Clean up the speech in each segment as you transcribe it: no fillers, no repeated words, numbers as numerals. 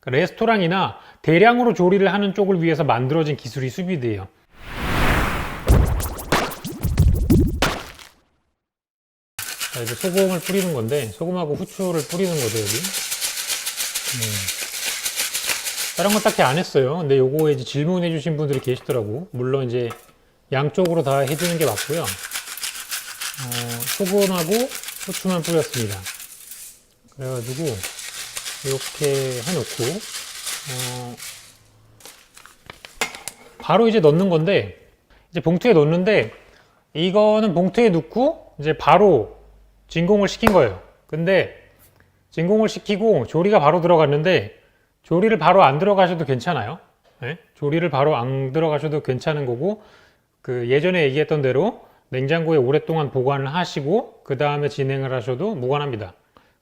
레스토랑이나 대량으로 조리를 하는 쪽을 위해서 만들어진 기술이 수비드예요. 자, 이제 소금을 뿌리는 건데, 소금하고 후추를 뿌리는 거죠, 여기. 다른 건 딱히 안 했어요. 근데 요거에 이제 질문해 주신 분들이 계시더라고. 물론 이제 양쪽으로 다 해주는 게 맞고요. 소금하고 후추만 뿌렸습니다. 그래가지고 이렇게 해놓고 바로 이제 넣는 건데, 이제 봉투에 넣는데, 이거는 봉투에 넣고 이제 바로 진공을 시킨 거예요. 근데 진공을 시키고 조리가 바로 들어갔는데, 조리를 바로 안 들어가셔도 괜찮아요. 네? 조리를 바로 안 들어가셔도 괜찮은 거고, 그 예전에 얘기했던 대로 냉장고에 오랫동안 보관을 하시고 그 다음에 진행을 하셔도 무관합니다.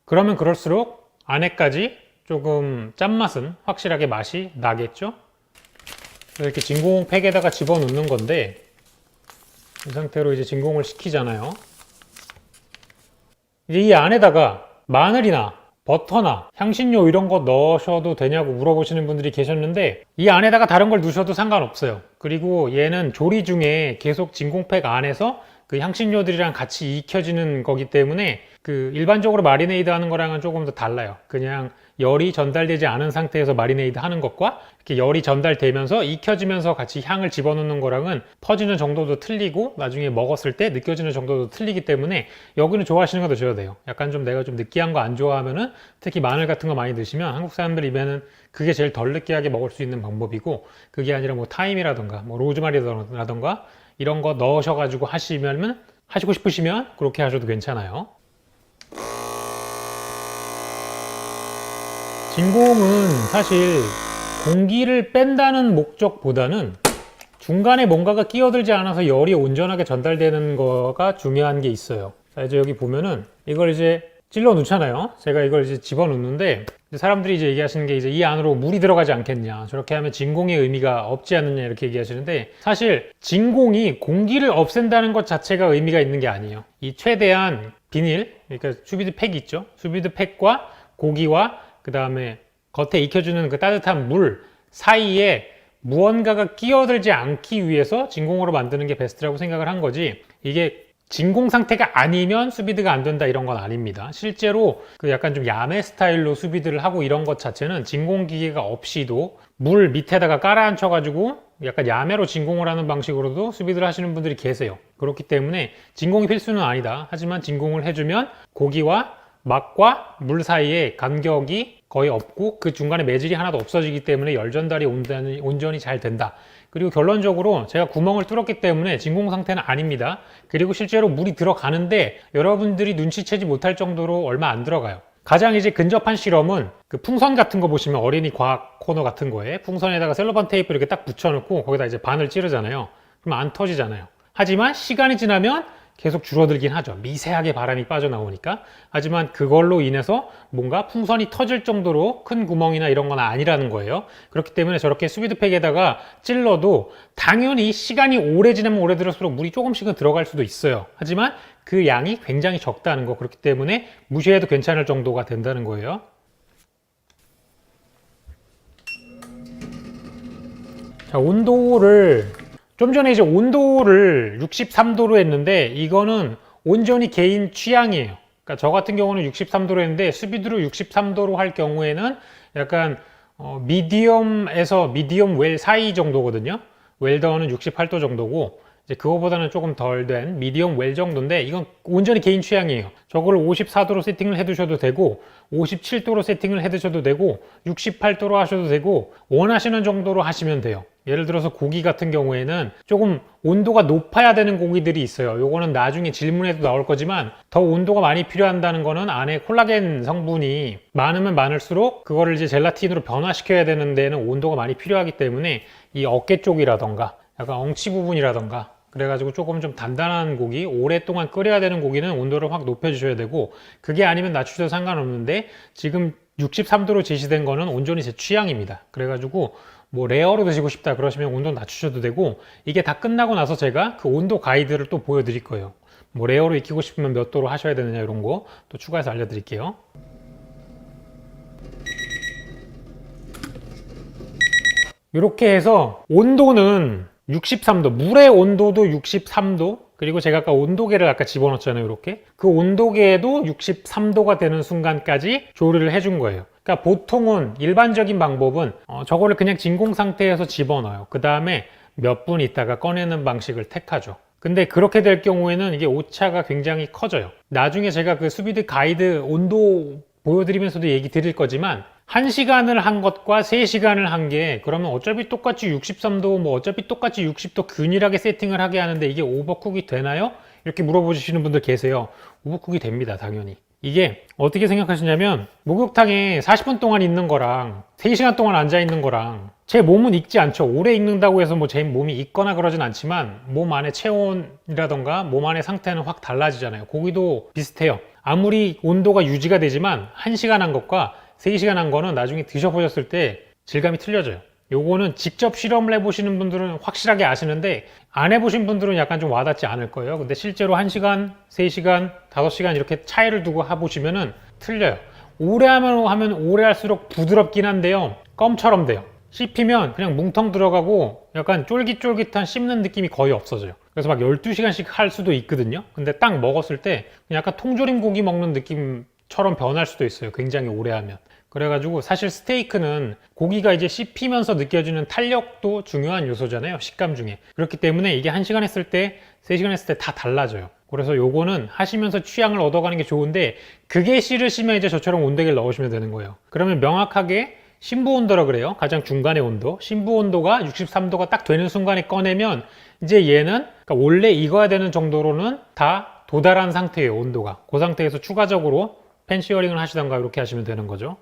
그러면 그럴수록 안에까지 조금 짠맛은 확실하게 맛이 나겠죠. 이렇게 진공팩에다가 집어넣는 건데, 이 상태로 이제 진공을 시키잖아요. 이제 이 안에다가 마늘이나 버터나 향신료 이런 거 넣으셔도 되냐고 물어보시는 분들이 계셨는데, 이 안에다가 다른 걸 넣으셔도 상관없어요. 그리고 얘는 조리 중에 계속 진공팩 안에서 그 향신료들이랑 같이 익혀지는 거기 때문에 그 일반적으로 마리네이드 하는 거랑은 조금 더 달라요. 그냥 열이 전달되지 않은 상태에서 마리네이드 하는 것과 이렇게 열이 전달되면서 익혀지면서 같이 향을 집어넣는 거랑은 퍼지는 정도도 틀리고 나중에 먹었을 때 느껴지는 정도도 틀리기 때문에 여기는 좋아하시는 거 드셔야 돼요. 약간 좀 내가 좀 느끼한 거 안 좋아하면은, 특히 마늘 같은 거 많이 드시면 한국 사람들 입에는 그게 제일 덜 느끼하게 먹을 수 있는 방법이고, 그게 아니라 뭐 타임이라던가 뭐 로즈마리라던가 이런 거 넣으셔가지고 하시고 싶으시면 그렇게 하셔도 괜찮아요. 진공은 사실 공기를 뺀다는 목적보다는 중간에 뭔가가 끼어들지 않아서 열이 온전하게 전달되는 거가 중요한 게 있어요. 자, 이제 여기 보면은 이걸 이제 찔러 놓잖아요. 제가 이걸 이제 집어 넣는데, 사람들이 이제 얘기하시는 게 이제 이 안으로 물이 들어가지 않겠냐, 저렇게 하면 진공의 의미가 없지 않느냐 이렇게 얘기하시는데, 사실 진공이 공기를 없앤다는 것 자체가 의미가 있는 게 아니에요. 이 최대한 비닐, 그러니까 수비드 팩 있죠. 수비드 팩과 고기와 그 다음에 겉에 익혀주는 그 따뜻한 물 사이에 무언가가 끼어들지 않기 위해서 진공으로 만드는 게 베스트라고 생각을 한 거지, 이게 진공 상태가 아니면 수비드가 안 된다 이런 건 아닙니다. 실제로 그 약간 좀 야매 스타일로 수비드를 하고 이런 것 자체는 진공 기계가 없이도 물 밑에다가 깔아 앉혀 가지고 약간 야매로 진공을 하는 방식으로도 수비드를 하시는 분들이 계세요. 그렇기 때문에 진공이 필수는 아니다. 하지만 진공을 해주면 고기와 맛과 물 사이에 간격이 거의 없고 그 중간에 매질이 하나도 없어지기 때문에 열 전달이 온전히 잘 된다. 그리고 결론적으로 제가 구멍을 뚫었기 때문에 진공 상태는 아닙니다. 그리고 실제로 물이 들어가는데 여러분들이 눈치채지 못할 정도로 얼마 안 들어가요. 가장 이제 근접한 실험은 그 풍선 같은 거 보시면, 어린이 과학 코너 같은 거에 풍선에다가 셀로판 테이프 이렇게 딱 붙여놓고 거기다 이제 바늘 찌르잖아요. 그럼 안 터지잖아요. 하지만 시간이 지나면 계속 줄어들긴 하죠. 미세하게 바람이 빠져나오니까. 하지만 그걸로 인해서 뭔가 풍선이 터질 정도로 큰 구멍이나 이런 건 아니라는 거예요. 그렇기 때문에 저렇게 수비드팩에다가 찔러도 당연히 시간이 오래 지나면 오래 들을수록 물이 조금씩은 들어갈 수도 있어요. 하지만 그 양이 굉장히 적다는 거. 그렇기 때문에 무시해도 괜찮을 정도가 된다는 거예요. 자, 온도를 좀 전에 이제 온도를 63도로 했는데, 이거는 온전히 개인 취향이에요. 그러니까 저 같은 경우는 63도로 했는데, 수비드로 63도로 할 경우에는 약간 미디엄에서 미디엄 웰 사이 정도거든요. 웰더는 68도 정도고, 이제 그거보다는 조금 덜 된 미디엄 웰 정도인데, 이건 온전히 개인 취향이에요. 저걸 54도로 세팅을 해 두셔도 되고 57도로 세팅을 해 두셔도 되고 68도로 하셔도 되고, 원하시는 정도로 하시면 돼요. 예를 들어서 고기 같은 경우에는 조금 온도가 높아야 되는 고기들이 있어요. 요거는 나중에 질문에도 나올 거지만, 더 온도가 많이 필요한다는 거는 안에 콜라겐 성분이 많으면 많을수록 그거를 이제 젤라틴으로 변화시켜야 되는 데는 온도가 많이 필요하기 때문에 이 어깨 쪽이라던가 약간 엉치 부분이라던가 그래가지고 조금 좀 단단한 고기, 오랫동안 끓여야 되는 고기는 온도를 확 높여주셔야 되고, 그게 아니면 낮추셔도 상관없는데 지금 63도로 제시된 거는 온전히 제 취향입니다. 그래가지고 뭐 레어로 드시고 싶다 그러시면 온도 낮추셔도 되고, 이게 다 끝나고 나서 제가 그 온도 가이드를 또 보여드릴 거예요. 뭐 레어로 익히고 싶으면 몇 도로 하셔야 되느냐 이런 거 또 추가해서 알려드릴게요. 이렇게 해서 온도는 63도, 물의 온도도 63도, 그리고 제가 아까 온도계를 아까 집어넣었잖아요. 이렇게 그 온도계도 63도가 되는 순간까지 조리를 해준 거예요. 그러니까 보통은 일반적인 방법은 저거를 그냥 진공 상태에서 집어넣어요. 그 다음에 몇 분 있다가 꺼내는 방식을 택하죠. 근데 그렇게 될 경우에는 이게 오차가 굉장히 커져요. 나중에 제가 그 수비드 가이드 온도 보여드리면서도 얘기 드릴 거지만 1시간을 한 것과 3시간을 한 게 그러면 어차피 똑같이 63도 뭐 어차피 똑같이 60도 균일하게 세팅을 하게 하는데 이게 오버쿡이 되나요? 이렇게 물어보시는 분들 계세요. 오버쿡이 됩니다. 당연히. 이게 어떻게 생각하시냐면 목욕탕에 40분 동안 있는 거랑 3시간 동안 앉아 있는 거랑 제 몸은 익지 않죠. 오래 익는다고 해서 뭐 제 몸이 익거나 그러진 않지만 몸 안의 체온이라던가 몸 안의 상태는 확 달라지잖아요. 고기도 비슷해요. 아무리 온도가 유지가 되지만 1시간 한 것과 3시간 한 거는 나중에 드셔보셨을 때 질감이 틀려져요. 요거는 직접 실험을 해보시는 분들은 확실하게 아시는데 안 해보신 분들은 약간 좀 와닿지 않을 거예요. 근데 실제로 1시간, 3시간, 5시간 이렇게 차이를 두고 해보시면은 틀려요. 오래 하면 오래 할수록 부드럽긴 한데요. 껌처럼 돼요. 씹히면 그냥 뭉텅 들어가고 약간 쫄깃쫄깃한 씹는 느낌이 거의 없어져요. 그래서 막 12시간씩 할 수도 있거든요. 근데 딱 먹었을 때 그냥 약간 통조림 고기 먹는 느낌처럼 변할 수도 있어요. 굉장히 오래 하면. 그래가지고 사실 스테이크는 고기가 이제 씹히면서 느껴지는 탄력도 중요한 요소잖아요. 식감 중에. 그렇기 때문에 이게 1시간 했을 때, 3시간 했을 때 다 달라져요. 그래서 요거는 하시면서 취향을 얻어가는 게 좋은데 그게 싫으시면 이제 저처럼 온도계를 넣으시면 되는 거예요. 그러면 명확하게 심부 온도라 그래요. 가장 중간의 온도. 심부 온도가 63도가 딱 되는 순간에 꺼내면 이제 얘는 그러니까 원래 익어야 되는 정도로는 다 도달한 상태예요. 온도가. 그 상태에서 추가적으로 팬 시어링을 하시던가 이렇게 하시면 되는 거죠.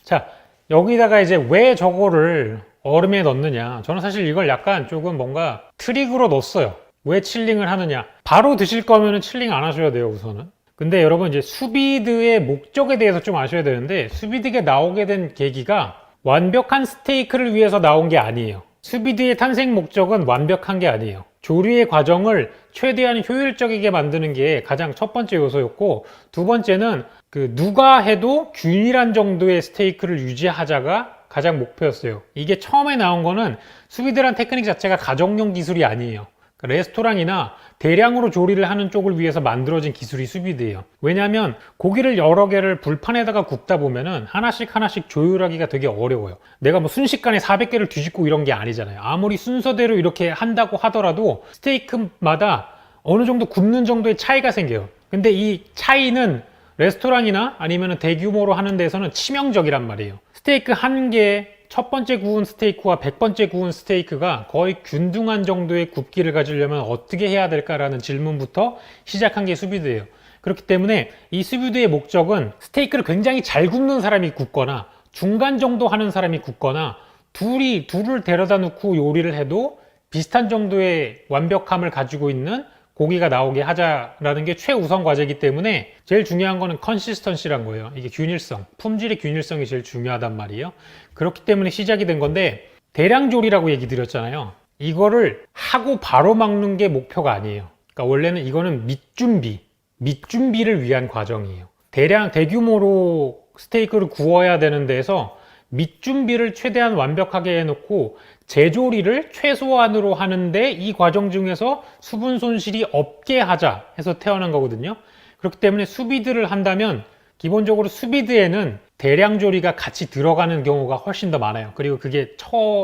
자, 여기다가 이제 왜 저거를 얼음에 넣느냐. 저는 사실 이걸 약간 조금 뭔가 트릭으로 넣었어요. 왜 칠링을 하느냐. 바로 드실 거면 칠링 안 하셔야 돼요, 우선은. 근데 여러분 이제 수비드의 목적에 대해서 좀 아셔야 되는데 수비드가 나오게 된 계기가 완벽한 스테이크를 위해서 나온 게 아니에요. 수비드의 탄생 목적은 완벽한 게 아니에요. 조리의 과정을 최대한 효율적이게 만드는 게 가장 첫 번째 요소였고 두 번째는 누가 해도 균일한 정도의 스테이크를 유지하자가 가장 목표였어요. 이게 처음에 나온 거는 수비드란 테크닉 자체가 가정용 기술이 아니에요. 레스토랑이나 대량으로 조리를 하는 쪽을 위해서 만들어진 기술이 수비드예요. 왜냐하면 고기를 여러 개를 불판에다가 굽다 보면은 하나씩 조율하기가 되게 어려워요. 내가 뭐 순식간에 400개를 뒤집고 이런 게 아니잖아요. 아무리 순서대로 이렇게 한다고 하더라도 스테이크마다 어느 정도 굽는 정도의 차이가 생겨요. 근데 이 차이는 레스토랑이나 아니면 대규모로 하는 데서는 치명적이란 말이에요. 스테이크 한 개에 첫 번째 구운 스테이크와 100번째 구운 스테이크가 거의 균등한 정도의 굽기를 가지려면 어떻게 해야 될까라는 질문부터 시작한 게 수비드예요. 그렇기 때문에 이 수비드의 목적은 스테이크를 굉장히 잘 굽는 사람이 굽거나 중간 정도 하는 사람이 굽거나 둘을 데려다 놓고 요리를 해도 비슷한 정도의 완벽함을 가지고 있는 고기가 나오게 하자라는 게 최우선 과제이기 때문에 제일 중요한 거는 컨시스턴시란 거예요. 이게 균일성, 품질의 균일성이 제일 중요하단 말이에요. 그렇기 때문에 시작이 된 건데 대량 조리라고 얘기 드렸잖아요. 이거를 하고 바로 먹는 게 목표가 아니에요. 그러니까 원래는 이거는 밑준비를 위한 과정이에요. 대규모로 스테이크를 구워야 되는 데서 밑준비를 최대한 완벽하게 해놓고 재조리를 최소한으로 하는데 이 과정 중에서 수분 손실이 없게 하자 해서 태어난 거거든요. 그렇기 때문에 수비드를 한다면 기본적으로 수비드에는 대량 조리가 같이 들어가는 경우가 훨씬 더 많아요. 그리고 그게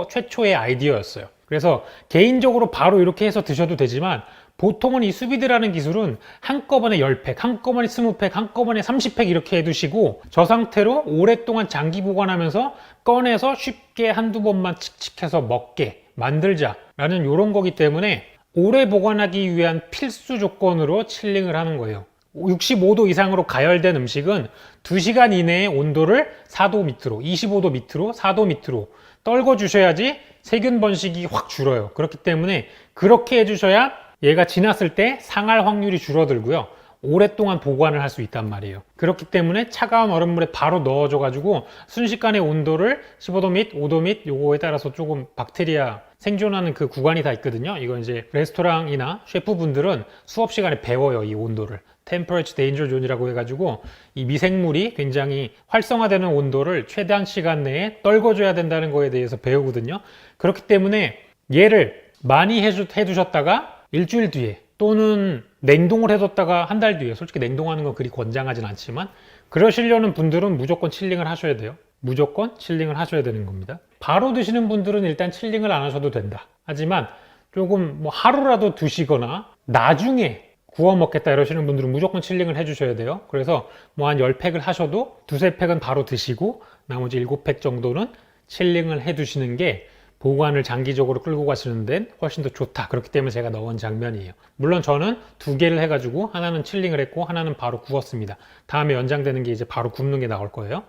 최초의 아이디어였어요. 그래서 개인적으로 바로 이렇게 해서 드셔도 되지만 보통은 이 수비드라는 기술은 한꺼번에 10팩, 한꺼번에 20팩, 한꺼번에 30팩 이렇게 해두시고 저 상태로 오랫동안 장기 보관하면서 꺼내서 쉽게 한두 번만 칙칙해서 먹게 만들자라는 이런 거기 때문에 오래 보관하기 위한 필수 조건으로 칠링을 하는 거예요. 65도 이상으로 가열된 음식은 2시간 이내에 온도를 4도 밑으로, 25도 밑으로, 4도 밑으로 떨궈 주셔야지 세균 번식이 확 줄어요. 그렇기 때문에 그렇게 해주셔야 얘가 지났을 때 상할 확률이 줄어들고요. 오랫동안 보관을 할 수 있단 말이에요. 그렇기 때문에 차가운 얼음물에 바로 넣어줘 가지고 순식간에 온도를 15도 및 5도 및 요거에 따라서 조금 박테리아 생존하는 그 구간이 다 있거든요. 이거 이제 레스토랑이나 셰프분들은 수업 시간에 배워요, 이 온도를. Temperature Danger Zone이라고 해가지고 이 미생물이 굉장히 활성화되는 온도를 최대한 시간 내에 떨궈줘야 된다는 거에 대해서 배우거든요. 그렇기 때문에 얘를 많이 해두셨다가 일주일 뒤에 또는 냉동을 해뒀다가 한 달 뒤에, 솔직히 냉동하는 건 그리 권장하진 않지만 그러시려는 분들은 무조건 칠링을 하셔야 돼요. 무조건 칠링을 하셔야 되는 겁니다. 바로 드시는 분들은 일단 칠링을 안 하셔도 된다. 하지만 조금 뭐 하루라도 두시거나 나중에 구워 먹겠다 이러시는 분들은 무조건 칠링을 해주셔야 돼요. 그래서 뭐 한 10팩을 하셔도 두세 팩은 바로 드시고 나머지 7팩 정도는 칠링을 해 두시는 게 보관을 장기적으로 끌고 가시는 데는 훨씬 더 좋다. 그렇기 때문에 제가 넣은 장면이에요. 물론 저는 2개를 해가지고 하나는 칠링을 했고 하나는 바로 구웠습니다. 다음에 연장되는 게 이제 바로 굽는 게 나올 거예요.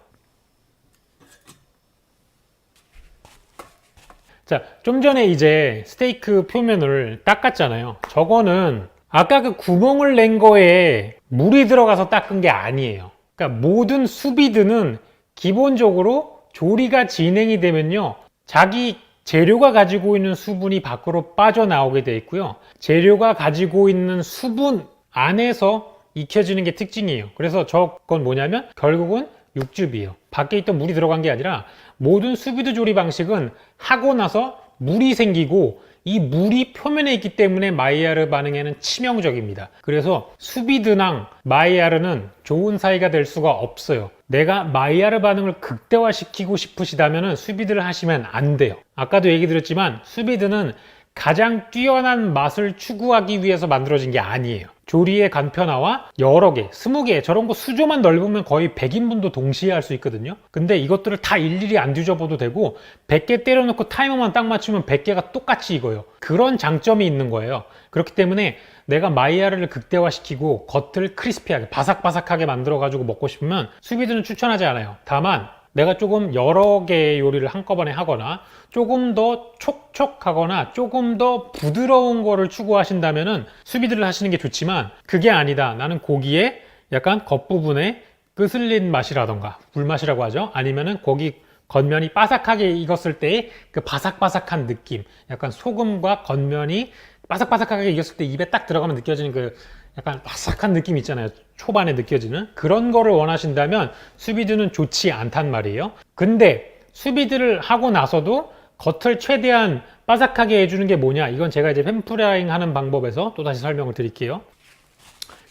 자, 좀 전에 이제 스테이크 표면을 닦았잖아요. 저거는 아까 그 구멍을 낸 거에 물이 들어가서 닦은 게 아니에요. 그러니까 모든 수비드는 기본적으로 조리가 진행이 되면요, 자기 재료가 가지고 있는 수분이 밖으로 빠져나오게 돼 있고요, 재료가 가지고 있는 수분 안에서 익혀지는 게 특징이에요. 그래서 저건 뭐냐면 결국은 육즙이에요. 밖에 있던 물이 들어간 게 아니라 모든 수비드 조리 방식은 하고 나서 물이 생기고 이 물이 표면에 있기 때문에 마이야르 반응에는 치명적입니다. 그래서 수비드랑 마이야르는 좋은 사이가 될 수가 없어요. 내가 마이야르 반응을 극대화시키고 싶으시다면 수비드를 하시면 안 돼요. 아까도 얘기 드렸지만 수비드는 가장 뛰어난 맛을 추구하기 위해서 만들어진 게 아니에요. 조리의 간편화와 여러 개, 20개, 저런 거 수조만 넓으면 거의 100인분도 동시에 할 수 있거든요. 근데 이것들을 다 일일이 안 뒤져봐도 되고 100개 때려놓고 타이머만 딱 맞추면 100개가 똑같이 익어요. 그런 장점이 있는 거예요. 그렇기 때문에 내가 마이야르를 극대화시키고 겉을 크리스피하게 바삭바삭하게 만들어가지고 먹고 싶으면 수비드는 추천하지 않아요. 다만 내가 조금 여러 개의 요리를 한꺼번에 하거나 조금 더 촉촉하거나 조금 더 부드러운 거를 추구하신다면은 수비드를 하시는 게 좋지만, 그게 아니다, 나는 고기에 약간 겉부분에 끄슬린 맛이라던가 불맛이라고 하죠, 아니면은 고기 겉면이 바삭하게 익었을 때의 그 바삭바삭한 느낌, 약간 소금과 겉면이 바삭바삭하게 익었을 때 입에 딱 들어가면 느껴지는 그 약간 바삭한 느낌 있잖아요. 초반에 느껴지는 그런 거를 원하신다면 수비드는 좋지 않단 말이에요. 근데 수비드를 하고 나서도 겉을 최대한 바삭하게 해주는 게 뭐냐, 이건 제가 이제 팬프라잉 하는 방법에서 또 다시 설명을 드릴게요.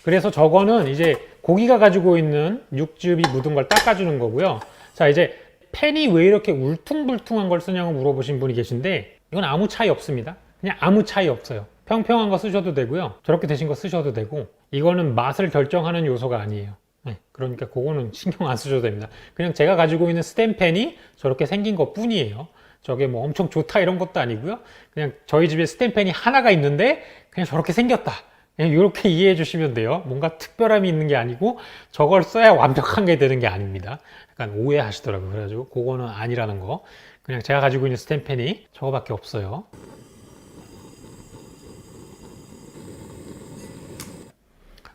그래서 저거는 이제 고기가 가지고 있는 육즙이 묻은 걸 닦아주는 거고요. 자, 이제 팬이 왜 이렇게 울퉁불퉁한 걸 쓰냐고 물어보신 분이 계신데, 이건 아무 차이 없습니다. 그냥 아무 차이 없어요. 평평한 거 쓰셔도 되고요, 저렇게 되신 거 쓰셔도 되고, 이거는 맛을 결정하는 요소가 아니에요. 네, 그러니까 그거는 신경 안 쓰셔도 됩니다. 그냥 제가 가지고 있는 스텐팬이 저렇게 생긴 것 뿐이에요. 저게 뭐 엄청 좋다 이런 것도 아니고요, 그냥 저희 집에 스텐팬이 하나가 있는데 그냥 저렇게 생겼다, 그냥 이렇게 이해해 주시면 돼요. 뭔가 특별함이 있는 게 아니고 저걸 써야 완벽한 게 되는 게 아닙니다. 약간 오해하시더라고요. 그래가지고 그거는 아니라는 거. 그냥 제가 가지고 있는 스텐팬이 저거밖에 없어요.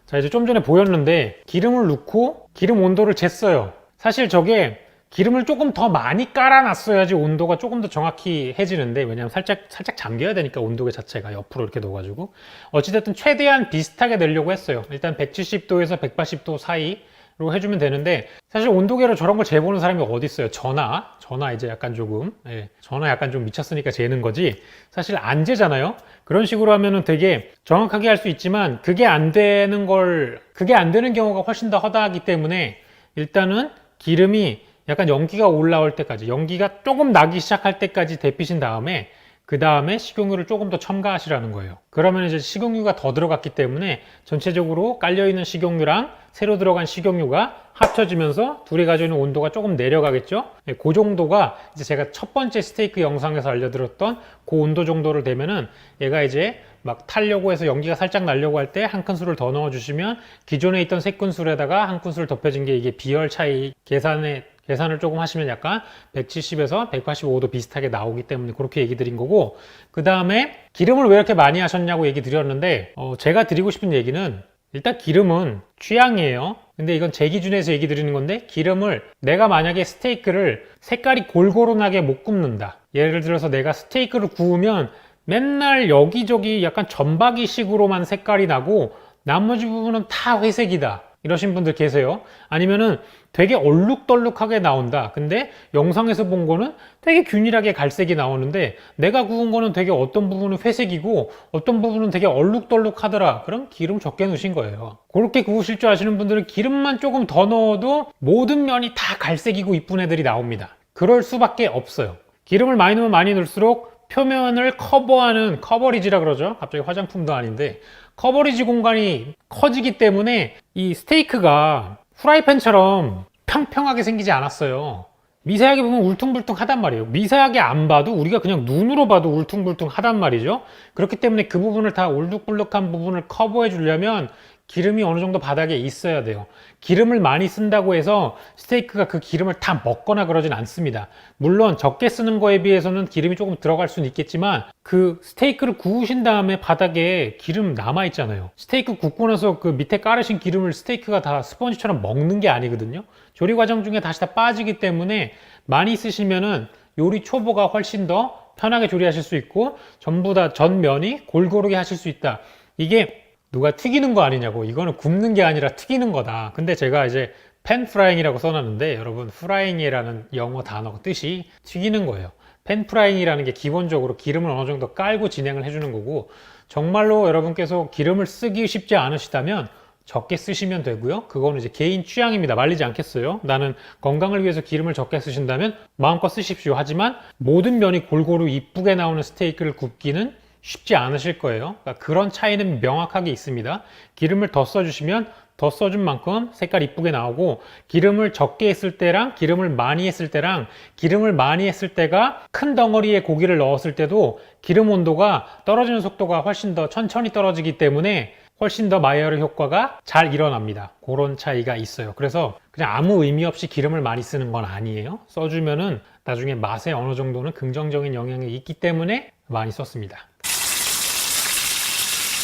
자, 이제 좀 전에 보였는데 기름을 넣고 기름 온도를 쟀어요. 사실 저게 기름을 조금 더 많이 깔아놨어야지 온도가 조금 더 정확히 해지는데, 왜냐면 살짝 잠겨야 되니까, 온도 자체가 옆으로 이렇게 넣어가지고. 어찌됐든 최대한 비슷하게 내려고 했어요. 일단 170도에서 180도 사이로 해주면 되는데, 사실 온도계로 저런 걸 재보는 사람이 어디 있어요. 전화 이제 약간 조금, 전화 약간 좀 미쳤으니까 재는 거지, 사실 안 재잖아요. 그런 식으로 하면은 되게 정확하게 할 수 있지만 그게 안 되는 경우가 훨씬 더 허다하기 때문에, 일단은 기름이 약간 연기가 올라올 때까지, 연기가 조금 나기 시작할 때까지 데피신 다음에 그 다음에 식용유를 조금 더 첨가하시라는 거예요. 그러면 이제 식용유가 더 들어갔기 때문에 전체적으로 깔려있는 식용유랑 새로 들어간 식용유가 합쳐지면서 둘이 가지고 있는 온도가 조금 내려가겠죠. 그 정도가 이제 제가 첫 번째 스테이크 영상에서 알려드렸던 그 온도 정도를 되면은, 얘가 이제 막 타려고 해서 연기가 살짝 나려고 할 때 한 큰술을 더 넣어주시면, 기존에 있던 3큰술에다가 한 큰술 덮여진 게 이게 비열 차이 계산을 조금 하시면 약간 170에서 185도 비슷하게 나오기 때문에 그렇게 얘기 드린 거고, 그 다음에 기름을 왜 이렇게 많이 하셨냐고 얘기 드렸는데, 제가 드리고 싶은 얘기는 일단 기름은 취향이에요. 근데 이건 제 기준에서 얘기 드리는 건데, 기름을 내가 만약에 스테이크를 색깔이 골고루 나게 못 굽는다. 예를 들어서 내가 스테이크를 구우면 맨날 여기저기 약간 점박이 식으로만 색깔이 나고 나머지 부분은 다 회색이다. 이러신 분들 계세요. 아니면은 되게 얼룩덜룩하게 나온다. 근데 영상에서 본 거는 되게 균일하게 갈색이 나오는데 내가 구운 거는 되게 어떤 부분은 회색이고 어떤 부분은 되게 얼룩덜룩하더라. 그럼 기름 적게 넣으신 거예요. 그렇게 구우실 줄 아시는 분들은 기름만 조금 더 넣어도 모든 면이 다 갈색이고 이쁜 애들이 나옵니다. 그럴 수밖에 없어요. 기름을 많이 넣으면 많이 넣을수록 표면을 커버하는, 커버리지라 그러죠. 갑자기 화장품도 아닌데 커버리지 공간이 커지기 때문에 이 스테이크가 후라이팬처럼 평평하게 생기지 않았어요. 미세하게 보면 울퉁불퉁 하단 말이에요. 미세하게 안 봐도 우리가 그냥 눈으로 봐도 울퉁불퉁 하단 말이죠. 그렇기 때문에 그 부분을 다 울룩불룩한 부분을 커버해 주려면 기름이 어느 정도 바닥에 있어야 돼요. 기름을 많이 쓴다고 해서 스테이크가 그 기름을 다 먹거나 그러진 않습니다. 물론 적게 쓰는 거에 비해서는 기름이 조금 들어갈 수는 있겠지만 그 스테이크를 구우신 다음에 바닥에 기름 남아 있잖아요. 스테이크 굽고 나서 그 밑에 깔으신 기름을 스테이크가 다 스펀지처럼 먹는 게 아니거든요. 조리 과정 중에 다시 다 빠지기 때문에 많이 쓰시면은 요리 초보가 훨씬 더 편하게 조리하실 수 있고 전부 다 전면이 골고루게 하실 수 있다. 이게 누가 튀기는 거 아니냐고. 이거는 굽는 게 아니라 튀기는 거다. 근데 제가 이제 팬 프라잉이라고 써놨는데 여러분 프라잉이라는 영어 단어 뜻이 튀기는 거예요. 팬 프라잉이라는 게 기본적으로 기름을 어느 정도 깔고 진행을 해주는 거고 정말로 여러분께서 기름을 쓰기 쉽지 않으시다면 적게 쓰시면 되고요. 그거는 이제 개인 취향입니다. 말리지 않겠어요. 나는 건강을 위해서 기름을 적게 쓰신다면 마음껏 쓰십시오. 하지만 모든 면이 골고루 이쁘게 나오는 스테이크를 굽기는 쉽지 않으실 거예요. 그러니까 그런 차이는 명확하게 있습니다. 기름을 더 써주시면 더 써준 만큼 색깔 이쁘게 나오고 기름을 적게 했을 때랑 기름을 많이 했을 때랑 기름을 많이 했을 때가 큰 덩어리에 고기를 넣었을 때도 기름 온도가 떨어지는 속도가 훨씬 더 천천히 떨어지기 때문에 훨씬 더 마이야르 효과가 잘 일어납니다. 그런 차이가 있어요. 그래서 그냥 아무 의미 없이 기름을 많이 쓰는 건 아니에요. 써주면은 나중에 맛에 어느 정도는 긍정적인 영향이 있기 때문에 많이 썼습니다.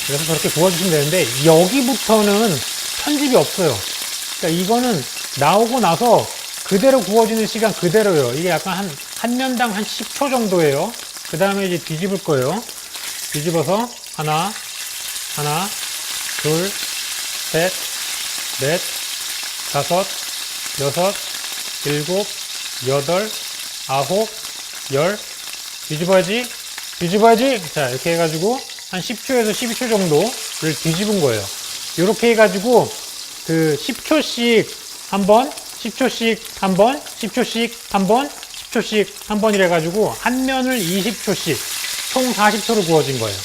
그래서 저렇게 구워주시면 되는데 여기부터는 편집이 없어요. 그러니까 이거는 나오고 나서 그대로 구워지는 시간 그대로예요. 이게 약간 한 면당 한 10초 정도예요. 그 다음에 이제 뒤집을 거예요. 뒤집어서 하나, 둘, 셋, 넷, 다섯, 여섯, 일곱, 여덟, 아홉, 열. 뒤집어야지. 자, 이렇게 해가지고 한 10초에서 12초 정도를 뒤집은 거예요. 이렇게 해가지고 그 10초씩 한 번, 10초씩 한 번, 10초씩 한 번, 10초씩 한 번 이래가지고 한 면을 20초씩 총 40초를 구워진 거예요.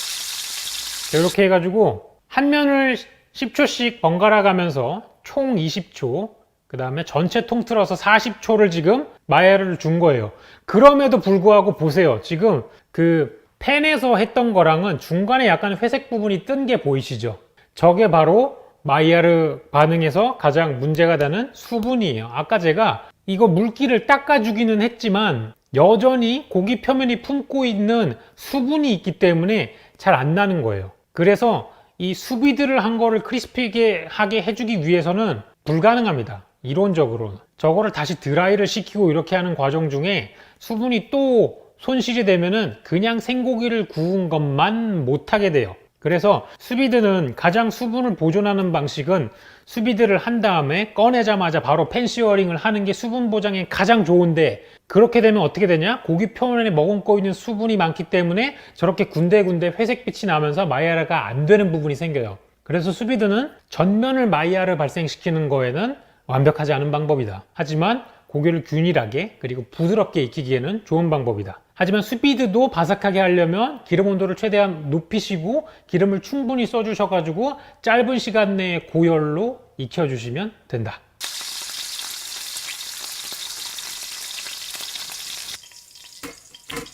이렇게 해가지고 한 면을 10초씩 번갈아 가면서 총 20초, 그 다음에 전체 통틀어서 40초를 지금 마이야르를 준 거예요. 그럼에도 불구하고 보세요. 지금 그 팬에서 했던 거랑은 중간에 약간 회색 부분이 뜬 게 보이시죠? 저게 바로 마이야르 반응에서 가장 문제가 되는 수분이에요. 아까 제가 이거 물기를 닦아주기는 했지만 여전히 고기 표면이 품고 있는 수분이 있기 때문에 잘 안 나는 거예요. 그래서 이 수비드를 한 거를 크리스피하게 하게 해주기 위해서는 불가능합니다. 이론적으로는. 저거를 다시 드라이를 시키고 이렇게 하는 과정 중에 수분이 또 손실이 되면은 그냥 생고기를 구운 것만 못하게 돼요. 그래서 수비드는 가장 수분을 보존하는 방식은 수비드를 한 다음에 꺼내자마자 바로 팬시어링을 하는 게 수분 보장에 가장 좋은데 그렇게 되면 어떻게 되냐? 고기 표면에 머금고 있는 수분이 많기 때문에 저렇게 군데군데 회색빛이 나면서 마이야르가 안 되는 부분이 생겨요. 그래서 수비드는 전면을 마이야르 발생시키는 거에는 완벽하지 않은 방법이다. 하지만 고기를 균일하게 그리고 부드럽게 익히기에는 좋은 방법이다. 하지만 수비드도 바삭하게 하려면 기름 온도를 최대한 높이시고 기름을 충분히 써주셔가지고 짧은 시간 내에 고열로 익혀주시면 된다.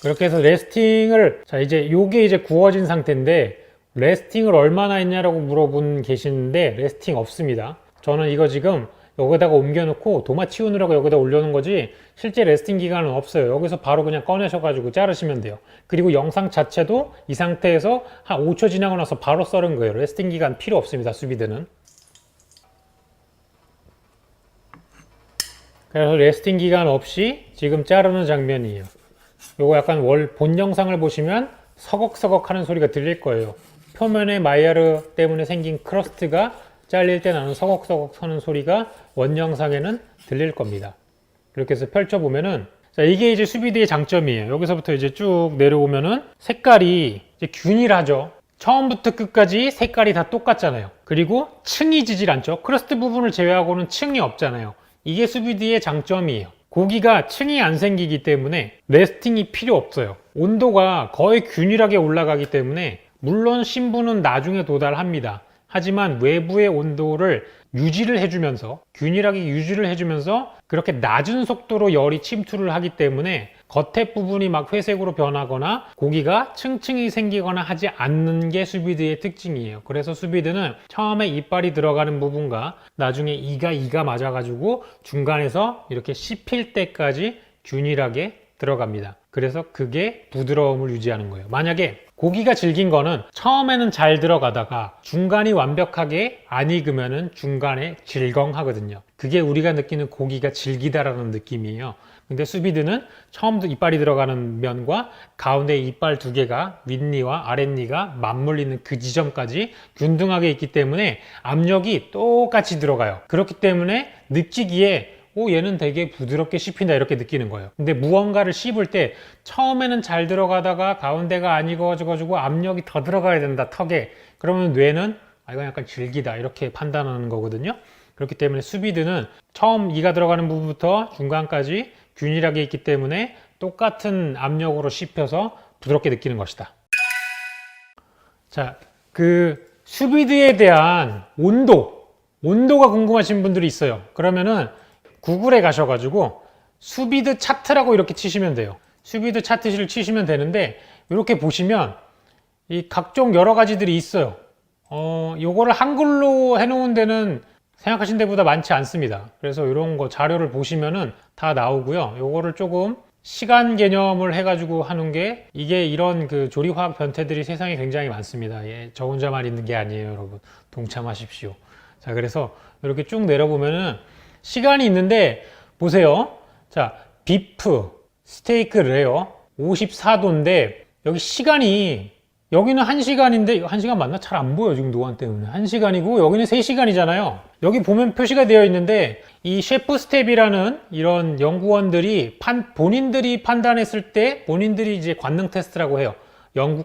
그렇게 해서 레스팅을, 자 이제 요게 이제 구워진 상태인데 레스팅을 얼마나 했냐라고 물어본 계시는데 레스팅 없습니다. 저는 이거 지금 여기다가 옮겨놓고 도마 치우느라고 여기다 올려놓은 거지 실제 레스팅 기간은 없어요. 여기서 바로 그냥 꺼내셔가지고 자르시면 돼요. 그리고 영상 자체도 이 상태에서 한 5초 지나고 나서 바로 썰은 거예요. 레스팅 기간 필요 없습니다. 수비드는. 그래서 레스팅 기간 없이 지금 자르는 장면이에요. 요거 약간 본 영상을 보시면 서걱서걱 하는 소리가 들릴 거예요. 표면에 마이야르 때문에 생긴 크러스트가 잘릴 때 나는 서걱서걱 서는 소리가 원 영상에는 들릴 겁니다. 이렇게 해서 펼쳐보면은, 자, 이게 이제 수비드의 장점이에요. 여기서부터 이제 쭉 내려오면은 색깔이 이제 균일하죠. 처음부터 끝까지 색깔이 다 똑같잖아요. 그리고 층이 지질 않죠. 크러스트 부분을 제외하고는 층이 없잖아요. 이게 수비드의 장점이에요. 고기가 층이 안 생기기 때문에 레스팅이 필요 없어요. 온도가 거의 균일하게 올라가기 때문에 물론 신부는 나중에 도달합니다. 하지만 외부의 온도를 유지를 해주면서, 균일하게 유지를 해주면서 그렇게 낮은 속도로 열이 침투를 하기 때문에 겉에 부분이 막 회색으로 변하거나 고기가 층층이 생기거나 하지 않는 게 수비드의 특징이에요. 그래서 수비드는 처음에 이빨이 들어가는 부분과 나중에 이가 맞아가지고 중간에서 이렇게 씹힐 때까지 균일하게 들어갑니다. 그래서 그게 부드러움을 유지하는 거예요. 만약에 고기가 질긴 거는 처음에는 잘 들어가다가 중간이 완벽하게 안 익으면은 중간에 질겅하거든요. 그게 우리가 느끼는 고기가 질기다라는 느낌이에요. 근데 수비드는 처음부터 이빨이 들어가는 면과 가운데 이빨 두 개가 윗니와 아랫니가 맞물리는 그 지점까지 균등하게 있기 때문에 압력이 똑같이 들어가요. 그렇기 때문에 느끼기에 얘는 되게 부드럽게 씹힌다 이렇게 느끼는 거예요. 근데 무언가를 씹을 때 처음에는 잘 들어가다가 가운데가 안 익어가지고 압력이 더 들어가야 된다, 턱에. 그러면 뇌는 이건 약간 질기다 이렇게 판단하는 거거든요. 그렇기 때문에 수비드는 처음 이가 들어가는 부분부터 중간까지 균일하게 있기 때문에 똑같은 압력으로 씹혀서 부드럽게 느끼는 것이다. 자, 그 수비드에 대한 온도가 궁금하신 분들이 있어요. 그러면은 구글에 가셔가지고 수비드 차트라고 이렇게 치시면 돼요. 수비드 차트를 치시면 되는데 이렇게 보시면 이 각종 여러 가지들이 있어요. 요거를 한글로 해놓은 데는 생각하신 데보다 많지 않습니다. 그래서 이런 거 자료를 보시면은 다 나오고요. 요거를 조금 시간 개념을 해가지고 하는 게, 이게 이런 그 조리화학 변태들이 세상에 굉장히 많습니다. 저 혼자만 있는 게 아니에요, 여러분. 동참하십시오. 자, 그래서 이렇게 쭉 내려보면은 시간이 있는데 보세요. 자, 비프, 스테이크 레어 54도인데 여기 시간이, 여기는 1시간인데 1시간 맞나? 잘 안 보여 지금 노안 때문에. 1시간이고 여기는 3시간이잖아요. 여기 보면 표시가 되어 있는데 이 셰프 스텝이라는 이런 연구원들이 본인들이 판단했을 때 본인들이 이제 관능 테스트라고 해요.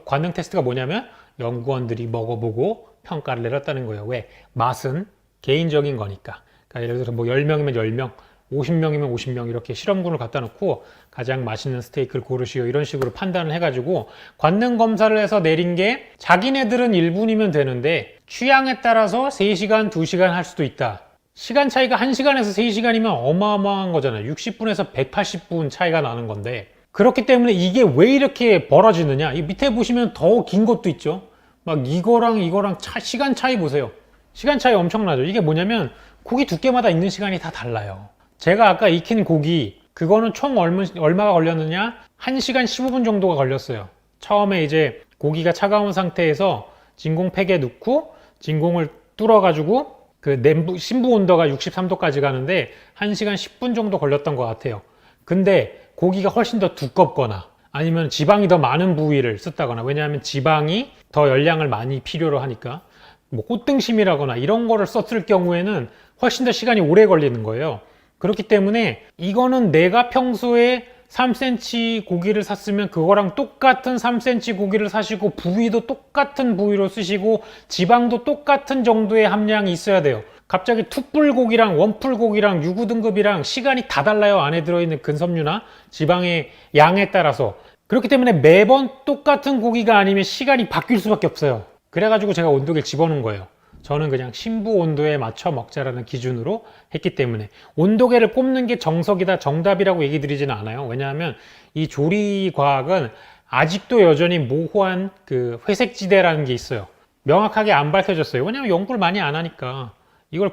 관능 테스트가 뭐냐면 연구원들이 먹어보고 평가를 내렸다는 거예요. 왜? 맛은 개인적인 거니까. 그러니까 예를 들어서 뭐 10명이면 10명, 50명이면 50명 이렇게 실험군을 갖다 놓고 가장 맛있는 스테이크를 고르시오 이런 식으로 판단을 해가지고 관능 검사를 해서 내린 게, 자기네들은 1분이면 되는데 취향에 따라서 3시간, 2시간 할 수도 있다. 시간 차이가 1시간에서 3시간이면 어마어마한 거잖아요. 60분에서 180분 차이가 나는 건데, 그렇기 때문에 이게 왜 이렇게 벌어지느냐, 이 밑에 보시면 더 긴 것도 있죠. 막 이거랑 시간 차이 보세요. 시간 차이 엄청나죠. 이게 뭐냐면 고기 두께마다 익는 시간이 다 달라요. 제가 아까 익힌 고기, 그거는 총 얼마가 걸렸느냐? 1시간 15분 정도가 걸렸어요. 처음에 이제 고기가 차가운 상태에서 진공팩에 넣고 진공을 뚫어가지고 그 심부 온도가 63도까지 가는데 1시간 10분 정도 걸렸던 것 같아요. 근데 고기가 훨씬 더 두껍거나 아니면 지방이 더 많은 부위를 썼다거나, 왜냐하면 지방이 더 열량을 많이 필요로 하니까, 뭐 꽃등심이라거나 이런 거를 썼을 경우에는 훨씬 더 시간이 오래 걸리는 거예요. 그렇기 때문에 이거는 내가 평소에 3cm 고기를 샀으면 그거랑 똑같은 3cm 고기를 사시고 부위도 똑같은 부위로 쓰시고 지방도 똑같은 정도의 함량이 있어야 돼요. 갑자기 투뿔고기랑 원뿔고기랑 유구등급이랑 시간이 다 달라요. 안에 들어있는 근섬유나 지방의 양에 따라서. 그렇기 때문에 매번 똑같은 고기가 아니면 시간이 바뀔 수밖에 없어요. 그래가지고 제가 온도계를 집어넣은 거예요. 저는 그냥 심부 온도에 맞춰 먹자라는 기준으로 했기 때문에. 온도계를 꼽는 게 정석이다, 정답이라고 얘기 드리지는 않아요. 왜냐하면 이 조리 과학은 아직도 여전히 모호한 그 회색지대라는 게 있어요. 명확하게 안 밝혀졌어요. 왜냐하면 연구를 많이 안 하니까. 이걸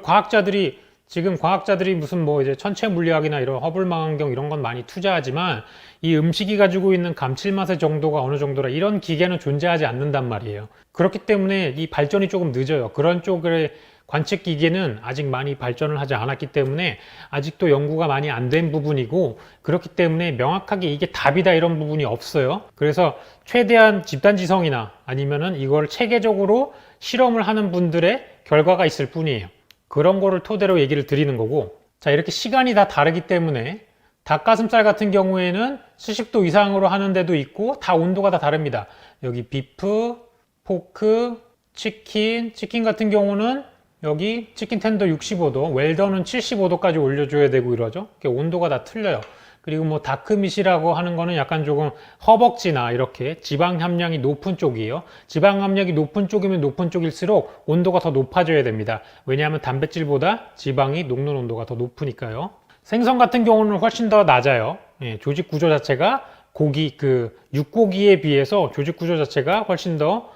지금 과학자들이 무슨 뭐 이제 천체 물리학이나 이런 허블망원경 이런 건 많이 투자하지만 이 음식이 가지고 있는 감칠맛의 정도가 어느 정도라, 이런 기계는 존재하지 않는단 말이에요. 그렇기 때문에 이 발전이 조금 늦어요. 그런 쪽에 관측 기계는 아직 많이 발전을 하지 않았기 때문에 아직도 연구가 많이 안 된 부분이고, 그렇기 때문에 명확하게 이게 답이다 이런 부분이 없어요. 그래서 최대한 집단지성이나 아니면은 이걸 체계적으로 실험을 하는 분들의 결과가 있을 뿐이에요. 그런 거를 토대로 얘기를 드리는 거고, 자, 이렇게 시간이 다 다르기 때문에 닭가슴살 같은 경우에는 70도 이상으로 하는 데도 있고 다 온도가 다 다릅니다. 여기 비프, 포크, 치킨 같은 경우는 여기 치킨 텐더 65도, 웰던은 75도까지 올려줘야 되고 이러죠. 온도가 다 틀려요. 그리고 뭐 다크밋이라고 하는 거는 약간 조금 허벅지나 이렇게 지방 함량이 높은 쪽이에요. 지방 함량이 높은 쪽이면 높은 쪽일수록 온도가 더 높아져야 됩니다. 왜냐하면 단백질보다 지방이 녹는 온도가 더 높으니까요. 생선 같은 경우는 훨씬 더 낮아요. 예, 조직 구조 자체가 육고기에 비해서 조직 구조 자체가 훨씬 더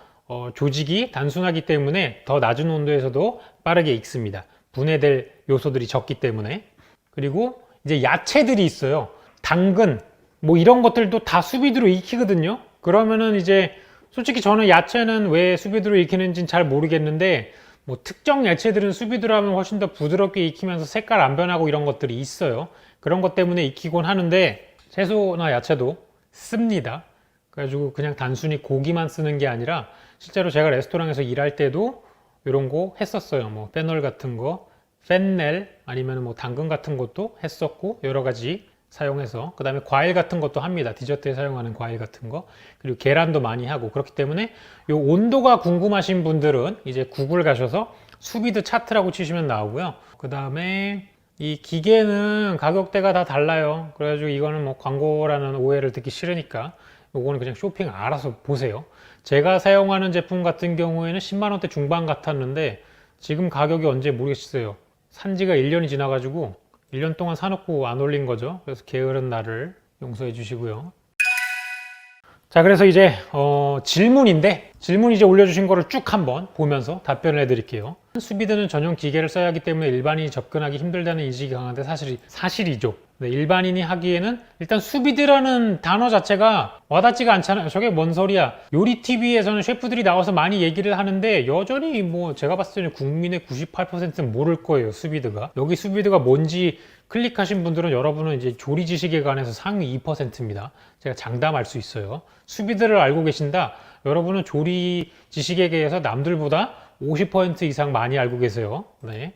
조직이 단순하기 때문에 더 낮은 온도에서도 빠르게 익습니다. 분해될 요소들이 적기 때문에. 그리고 이제 야채들이 있어요. 당근, 뭐 이런 것들도 다 수비드로 익히거든요. 그러면은 이제 솔직히 저는 야채는 왜 수비드로 익히는지는 잘 모르겠는데, 뭐 특정 야채들은 수비드로 하면 훨씬 더 부드럽게 익히면서 색깔 안 변하고 이런 것들이 있어요. 그런 것 때문에 익히곤 하는데, 채소나 야채도 씁니다. 그래가지고 그냥 단순히 고기만 쓰는 게 아니라 실제로 제가 레스토랑에서 일할 때도 이런 거 했었어요. 뭐 페놀 같은 거, 펜넬 아니면 뭐 당근 같은 것도 했었고, 여러 가지 사용해서, 그 다음에 과일 같은 것도 합니다. 디저트에 사용하는 과일 같은 거, 그리고 계란도 많이 하고. 그렇기 때문에 이 온도가 궁금하신 분들은 이제 구글 가셔서 수비드 차트라고 치시면 나오고요. 그 다음에 이 기계는 가격대가 다 달라요. 그래가지고 이거는 뭐 광고라는 오해를 듣기 싫으니까 요거는 그냥 쇼핑 알아서 보세요. 제가 사용하는 제품 같은 경우에는 10만 원대 중반 같았는데 지금 가격이 언제 모르겠어요. 산지가 1년이 지나가지고 1년 동안 사놓고 안 올린 거죠. 그래서 게으른 나를 용서해 주시고요. 자, 그래서 이제 질문인데, 질문 이제 올려주신 거를 쭉 한번 보면서 답변을 해드릴게요. 수비드는 전용 기계를 써야 하기 때문에 일반인이 접근하기 힘들다는 인식이 강한데 사실이죠. 네, 일반인이 하기에는 일단 수비드라는 단어 자체가 와닿지가 않잖아요. 저게 뭔 소리야. 요리 TV에서는 셰프들이 나와서 많이 얘기를 하는데 여전히 뭐 제가 봤을 때는 국민의 98%는 모를 거예요. 수비드가. 여기 수비드가 뭔지 클릭하신 분들은 여러분은 이제 조리 지식에 관해서 상위 2%입니다. 제가 장담할 수 있어요. 수비드를 알고 계신다. 여러분은 조리 지식에 대해서 남들보다 50% 이상 많이 알고 계세요. 네.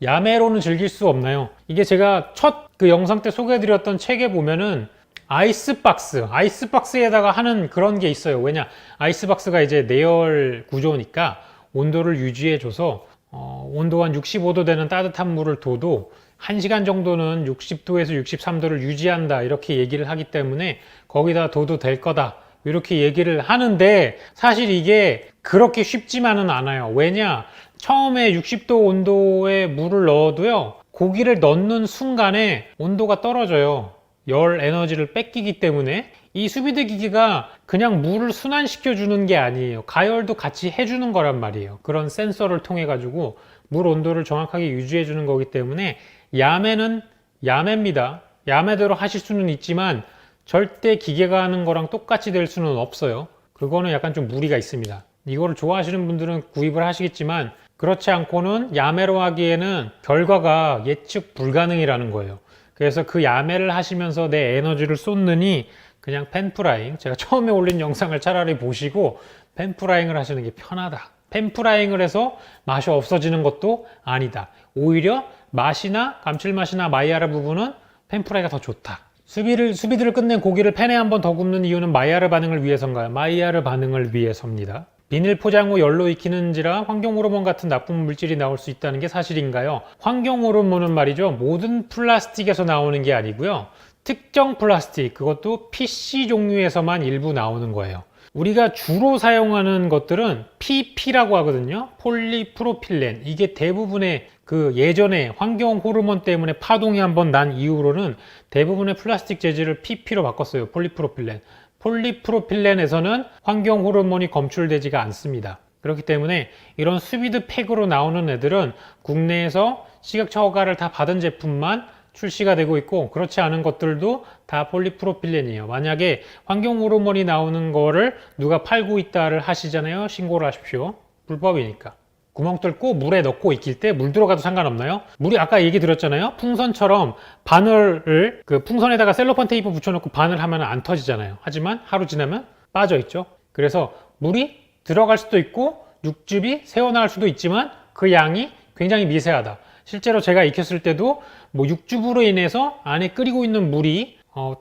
야매로는 즐길 수 없나요? 이게 제가 첫 그 영상 때 소개해드렸던 책에 보면은 아이스박스에다가 하는 그런 게 있어요. 왜냐? 아이스박스가 이제 내열 구조니까 온도를 유지해줘서 온도가 한 65도 되는 따뜻한 물을 둬도 1시간 정도는 60도에서 63도를 유지한다 이렇게 얘기를 하기 때문에 거기다 둬도 될 거다 이렇게 얘기를 하는데, 사실 이게 그렇게 쉽지만은 않아요. 왜냐? 처음에 60도 온도에 물을 넣어도요, 고기를 넣는 순간에 온도가 떨어져요. 열 에너지를 뺏기기 때문에. 이 수비드 기기가 그냥 물을 순환시켜 주는 게 아니에요. 가열도 같이 해주는 거란 말이에요. 그런 센서를 통해 가지고 물 온도를 정확하게 유지해 주는 거기 때문에 야매는 야매입니다. 야매대로 하실 수는 있지만 절대 기계가 하는 거랑 똑같이 될 수는 없어요. 그거는 약간 좀 무리가 있습니다. 이거를 좋아하시는 분들은 구입을 하시겠지만 그렇지 않고는 야매로 하기에는 결과가 예측 불가능이라는 거예요. 그래서 그 야매를 하시면서 내 에너지를 쏟느니 그냥 팬프라잉, 제가 처음에 올린 영상을 차라리 보시고 팬프라잉을 하시는 게 편하다. 팬프라잉을 해서 맛이 없어지는 것도 아니다. 오히려 맛이나 감칠맛이나 마이야르 부분은 팬프라이가 더 좋다. 수비드를 끝낸 고기를 팬에 한 번 더 굽는 이유는 마이야르 반응을 위해서인가요? 마이야르 반응을 위해서입니다. 비닐 포장 후 열로 익히는지라 환경호르몬 같은 나쁜 물질이 나올 수 있다는 게 사실인가요? 환경호르몬은 말이죠, 모든 플라스틱에서 나오는 게 아니고요, 특정 플라스틱, 그것도 PC 종류에서만 일부 나오는 거예요. 우리가 주로 사용하는 것들은 PP라고 하거든요. 폴리프로필렌. 이게 대부분의 그 예전에 환경 호르몬 때문에 파동이 한번 난 이후로는 대부분의 플라스틱 재질을 PP로 바꿨어요. 폴리프로필렌. 폴리프로필렌에서는 환경 호르몬이 검출되지가 않습니다. 그렇기 때문에 이런 수비드 팩으로 나오는 애들은 국내에서 식약처 허가를 다 받은 제품만 출시가 되고 있고, 그렇지 않은 것들도 다 폴리프로필렌이에요. 만약에 환경 호르몬이 나오는 거를 누가 팔고 있다를 하시잖아요. 신고를 하십시오. 불법이니까. 구멍 뚫고 물에 넣고 익힐 때 물 들어가도 상관없나요? 물이 아까 얘기 드렸잖아요. 풍선처럼 바늘을 그 풍선에다가 셀로판 테이프 붙여놓고 바늘 하면 안 터지잖아요. 하지만 하루 지나면 빠져 있죠. 그래서 물이 들어갈 수도 있고 육즙이 새어나올 수도 있지만 그 양이 굉장히 미세하다. 실제로 제가 익혔을 때도 뭐 육즙으로 인해서 안에 끓이고 있는 물이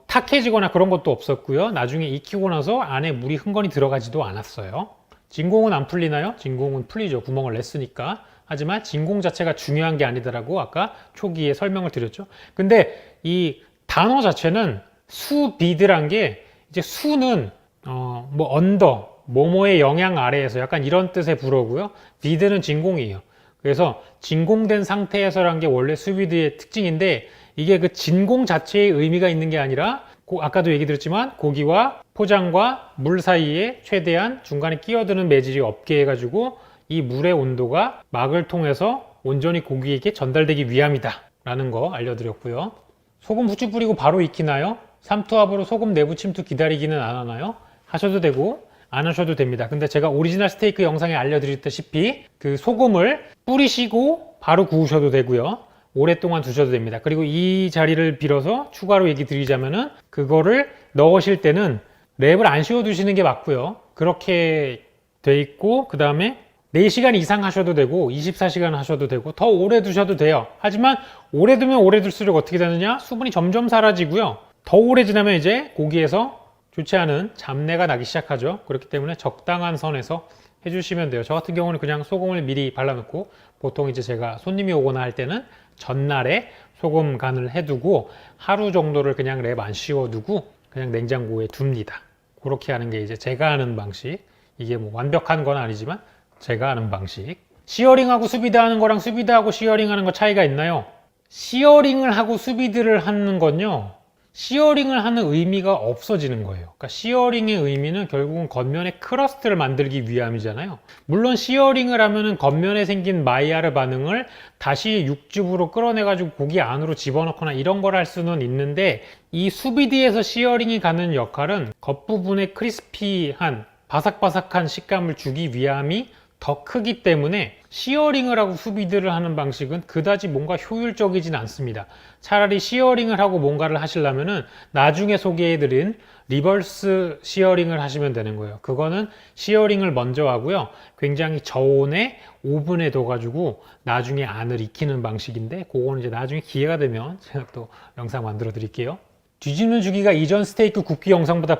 탁해지거나 그런 것도 없었고요. 나중에 익히고 나서 안에 물이 흥건히 들어가지도 않았어요. 진공은 안 풀리나요? 진공은 풀리죠. 구멍을 냈으니까. 하지만 진공 자체가 중요한 게 아니더라고 아까 초기에 설명을 드렸죠. 근데 이 단어 자체는 수비드란 게 이제 수는 뭐 언더 뭐뭐의 영향 아래에서 약간 이런 뜻의 불어고요. 비드는 진공이에요. 그래서 진공된 상태에서란 게 원래 수비드의 특징인데 이게 그 진공 자체의 의미가 있는 게 아니라 아까도 얘기 드렸지만 고기와 포장과 물 사이에 최대한 중간에 끼어드는 매질이 없게 해가지고 이 물의 온도가 막을 통해서 온전히 고기에게 전달되기 위함이다 라는 거 알려드렸고요. 소금 후추 뿌리고 바로 익히나요? 삼투압으로 소금 내부 침투 기다리기는 안 하나요? 하셔도 되고 안 하셔도 됩니다. 근데 제가 오리지널 스테이크 영상에 알려드렸다시피 그 소금을 뿌리시고 바로 구우셔도 되고요. 오랫동안 두셔도 됩니다. 그리고 이 자리를 빌어서 추가로 얘기 드리자면은 그거를 넣으실 때는 랩을 안 씌워 두시는 게 맞고요. 그렇게 돼 있고 그 다음에 4시간 이상 하셔도 되고 24시간 하셔도 되고 더 오래 두셔도 돼요. 하지만 오래 두면 오래 둘수록 어떻게 되느냐? 수분이 점점 사라지고요. 더 오래 지나면 이제 고기에서 좋지 않은 잡내가 나기 시작하죠. 그렇기 때문에 적당한 선에서 해주시면 돼요. 저 같은 경우는 그냥 소금을 미리 발라놓고 보통 이제 제가 손님이 오거나 할 때는 전날에 소금 간을 해두고 하루 정도를 그냥 랩 안 씌워두고 그냥 냉장고에 둡니다. 그렇게 하는 게 이제 제가 하는 방식. 이게 뭐 완벽한 건 아니지만 제가 하는 방식. 시어링하고 수비드 하는 거랑 수비드하고 시어링 하는 거 차이가 있나요? 시어링을 하고 수비드를 하는 건요. 시어링을 하는 의미가 없어지는 거예요. 그러니까 시어링의 의미는 결국은 겉면에 크러스트를 만들기 위함이잖아요. 물론 시어링을 하면은 겉면에 생긴 마이야르 반응을 다시 육즙으로 끌어내가지고 고기 안으로 집어넣거나 이런 걸 할 수는 있는데 이 수비드에서 시어링이 가는 역할은 겉부분에 크리스피한 바삭바삭한 식감을 주기 위함이 더 크기 때문에 시어링을 하고 수비드를 하는 방식은 그다지 뭔가 효율적이진 않습니다. 차라리 시어링을 하고 뭔가를 하시려면은 나중에 소개해드린 리버스 시어링을 하시면 되는 거예요. 그거는 시어링을 먼저 하고요. 굉장히 저온에 오븐에 둬가지고 나중에 안을 익히는 방식인데 그거는 이제 나중에 기회가 되면 제가 또 영상 만들어 드릴게요. 뒤집는 주기가 이전 스테이크 굽기 영상보다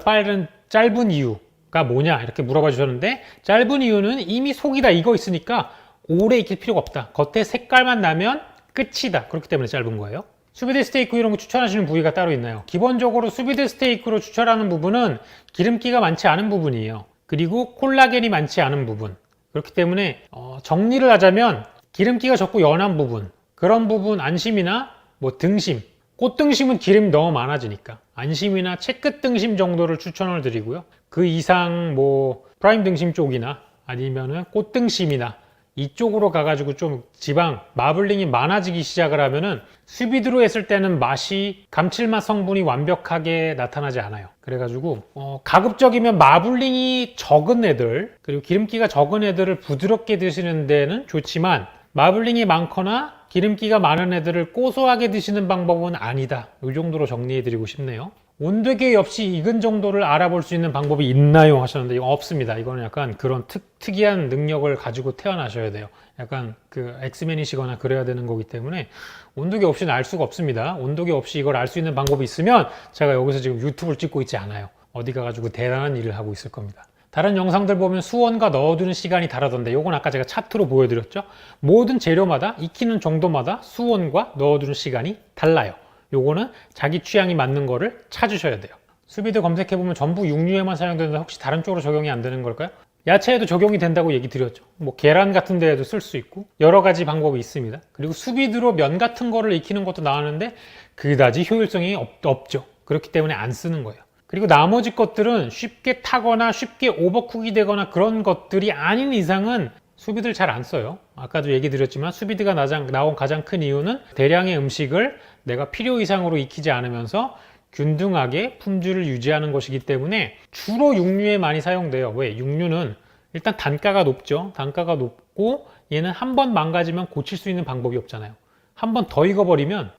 짧은 이유가 뭐냐 이렇게 물어봐 주셨는데 짧은 이유는 이미 속이 다 익어 있으니까 오래 익힐 필요가 없다. 겉에 색깔만 나면 끝이다. 그렇기 때문에 짧은 거예요. 수비드 스테이크 이런 거 추천하시는 부위가 따로 있나요? 기본적으로 수비드 스테이크로 추천하는 부분은 기름기가 많지 않은 부분이에요. 그리고 콜라겐이 많지 않은 부분. 그렇기 때문에 정리를 하자면 기름기가 적고 연한 부분, 그런 부분 안심이나 뭐 등심, 꽃등심은 기름이 너무 많아지니까 안심이나 채끝 등심 정도를 추천을 드리고요. 그 이상 뭐 프라임 등심 쪽이나 아니면은 꽃등심이나 이쪽으로 가가지고 좀 지방, 마블링이 많아지기 시작을 하면은 수비드로 했을 때는 맛이 감칠맛 성분이 완벽하게 나타나지 않아요. 그래가지고 가급적이면 마블링이 적은 애들 그리고 기름기가 적은 애들을 부드럽게 드시는 데는 좋지만 마블링이 많거나 기름기가 많은 애들을 고소하게 드시는 방법은 아니다. 이 정도로 정리해 드리고 싶네요. 온도계 없이 익은 정도를 알아볼 수 있는 방법이 있나요? 하셨는데 이거 없습니다. 이거는 약간 그런 특이한 능력을 가지고 태어나셔야 돼요. 약간 그 엑스맨이시거나 그래야 되는 거기 때문에 온도계 없이는 알 수가 없습니다. 온도계 없이 이걸 알 수 있는 방법이 있으면 제가 여기서 지금 유튜브를 찍고 있지 않아요. 어디 가가지고 대단한 일을 하고 있을 겁니다. 다른 영상들 보면 수온과 넣어두는 시간이 다르던데 요건 아까 제가 차트로 보여드렸죠. 모든 재료마다 익히는 정도마다 수온과 넣어두는 시간이 달라요. 요거는 자기 취향이 맞는 거를 찾으셔야 돼요. 수비드 검색해보면 전부 육류에만 사용되는데 혹시 다른 쪽으로 적용이 안 되는 걸까요? 야채에도 적용이 된다고 얘기 드렸죠. 뭐 계란 같은 데에도 쓸 수 있고 여러 가지 방법이 있습니다. 그리고 수비드로 면 같은 거를 익히는 것도 나왔는데 그다지 효율성이 없죠. 그렇기 때문에 안 쓰는 거예요. 그리고 나머지 것들은 쉽게 타거나 쉽게 오버쿡이 되거나 그런 것들이 아닌 이상은 수비드를 잘 안 써요. 아까도 얘기 드렸지만 수비드가 나온 가장 큰 이유는 대량의 음식을 내가 필요 이상으로 익히지 않으면서 균등하게 품질을 유지하는 것이기 때문에 주로 육류에 많이 사용돼요. 왜? 육류는 일단 단가가 높죠. 단가가 높고 얘는 한 번 망가지면 고칠 수 있는 방법이 없잖아요. 한 번 더 익어버리면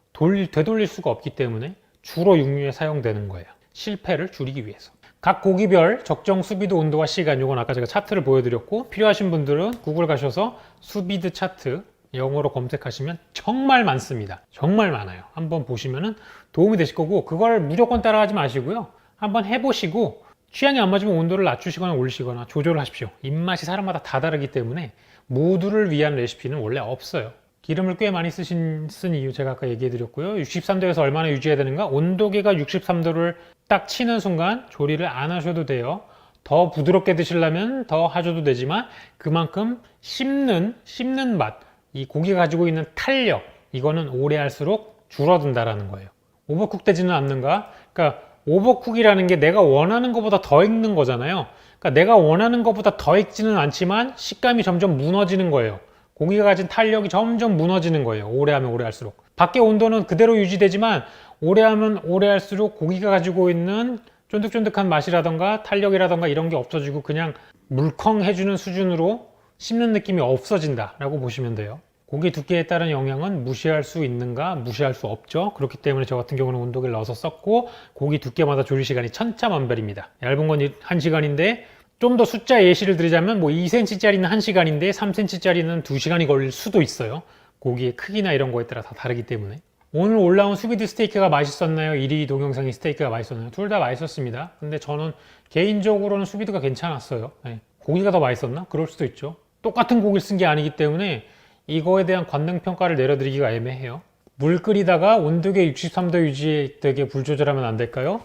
되돌릴 수가 없기 때문에 주로 육류에 사용되는 거예요. 실패를 줄이기 위해서. 각 고기별 적정 수비드 온도와 시간, 이건 아까 제가 차트를 보여드렸고, 필요하신 분들은 구글 가셔서 수비드 차트 영어로 검색하시면 정말 많습니다. 정말 많아요. 한번 보시면 도움이 되실 거고, 그걸 무조건 따라하지 마시고요. 한번 해보시고 취향이 안 맞으면 온도를 낮추시거나 올리시거나 조절을 하십시오. 입맛이 사람마다 다 다르기 때문에 모두를 위한 레시피는 원래 없어요. 기름을 꽤 많이 쓴 이유 제가 아까 얘기해 드렸고요. 63도에서 얼마나 유지해야 되는가? 온도계가 63도를 딱 치는 순간 조리를 안 하셔도 돼요. 더 부드럽게 드시려면 더 하셔도 되지만 그만큼 씹는 맛, 이 고기가 가지고 있는 탄력, 이거는 오래 할수록 줄어든다라는 거예요. 오버쿡 되지는 않는가? 그러니까 오버쿡이라는 게 내가 원하는 것보다 더 익는 거잖아요. 그러니까 내가 원하는 것보다 더 익지는 않지만 식감이 점점 무너지는 거예요. 고기가 가진 탄력이 점점 무너지는 거예요. 오래 하면 오래 할수록. 밖의 온도는 그대로 유지되지만 오래 하면 오래 할수록 고기가 가지고 있는 쫀득쫀득한 맛이라던가 탄력이라던가 이런 게 없어지고 그냥 물컹해주는 수준으로 씹는 느낌이 없어진다 라고 보시면 돼요. 고기 두께에 따른 영향은 무시할 수 있는가? 무시할 수 없죠. 그렇기 때문에 저 같은 경우는 온도계를 넣어서 썼고, 고기 두께마다 조리 시간이 천차만별입니다. 얇은 건 1시간인데 좀 더 숫자 예시를 드리자면 뭐 2cm짜리는 1시간인데 3cm짜리는 2시간이 걸릴 수도 있어요. 고기의 크기나 이런 거에 따라 다 다르기 때문에. 오늘 올라온 수비드 스테이크가 맛있었나요? 1위 동영상이 스테이크가 맛있었나요? 둘 다 맛있었습니다. 근데 저는 개인적으로는 수비드가 괜찮았어요. 네. 고기가 더 맛있었나? 그럴 수도 있죠. 똑같은 고기를 쓴 게 아니기 때문에 이거에 대한 관능평가를 내려드리기가 애매해요. 물 끓이다가 온도계 63도 유지되게 불 조절하면 안 될까요?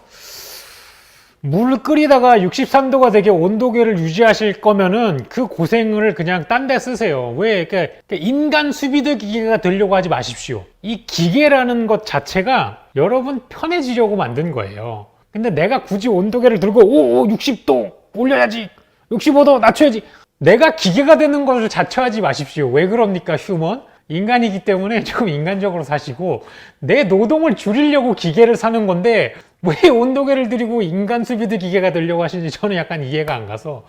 물 끓이다가 63도가 되게 온도계를 유지하실 거면은 그 고생을 그냥 딴 데 쓰세요. 왜? 그러니까 인간 수비드 기계가 되려고 하지 마십시오. 이 기계라는 것 자체가 여러분 편해지려고 만든 거예요. 근데 내가 굳이 온도계를 들고 60도 올려야지, 65도 낮춰야지, 내가 기계가 되는 것을 자처하지 마십시오. 왜 그럽니까, 휴먼? 인간이기 때문에 조금 인간적으로 사시고, 내 노동을 줄이려고 기계를 사는 건데 왜 온도계를 들이고 인간 수비드 기계가 되려고 하시는지 저는 약간 이해가 안 가서.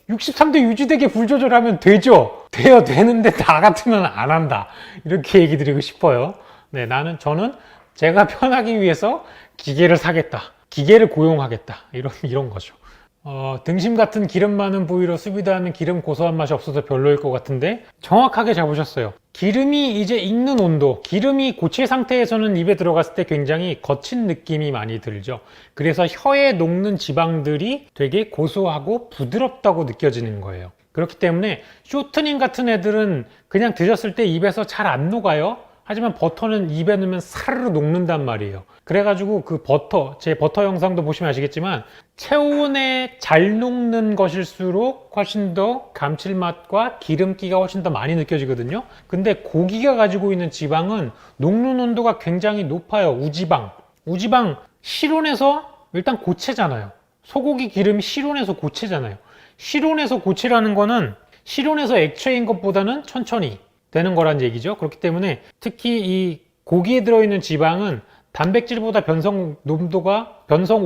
63도 유지되게 불 조절하면 되죠. 되는데 나 같으면 안 한다, 이렇게 얘기 드리고 싶어요. 네, 저는 제가 편하기 위해서 기계를 사겠다, 기계를 고용하겠다, 이런 거죠. 등심 같은 기름 많은 부위로 수비드하면 기름 고소한 맛이 없어서 별로일 것 같은데 정확하게 잡으셨어요. 기름이 이제 익는 온도, 기름이 고체 상태에서는 입에 들어갔을 때 굉장히 거친 느낌이 많이 들죠. 그래서 혀에 녹는 지방들이 되게 고소하고 부드럽다고 느껴지는 거예요. 그렇기 때문에 쇼트닝 같은 애들은 그냥 드셨을 때 입에서 잘 안 녹아요. 하지만 버터는 입에 넣으면 사르르 녹는단 말이에요. 그래가지고 그 버터, 제 버터 영상도 보시면 아시겠지만 체온에 잘 녹는 것일수록 훨씬 더 감칠맛과 기름기가 훨씬 더 많이 느껴지거든요. 근데 고기가 가지고 있는 지방은 녹는 온도가 굉장히 높아요. 우지방 실온에서 일단 고체잖아요. 소고기 기름이 실온에서 고체잖아요. 실온에서 고체라는 거는 실온에서 액체인 것보다는 천천히 되는 거란 얘기죠. 그렇기 때문에 특히 이 고기에 들어있는 지방은 단백질보다 변성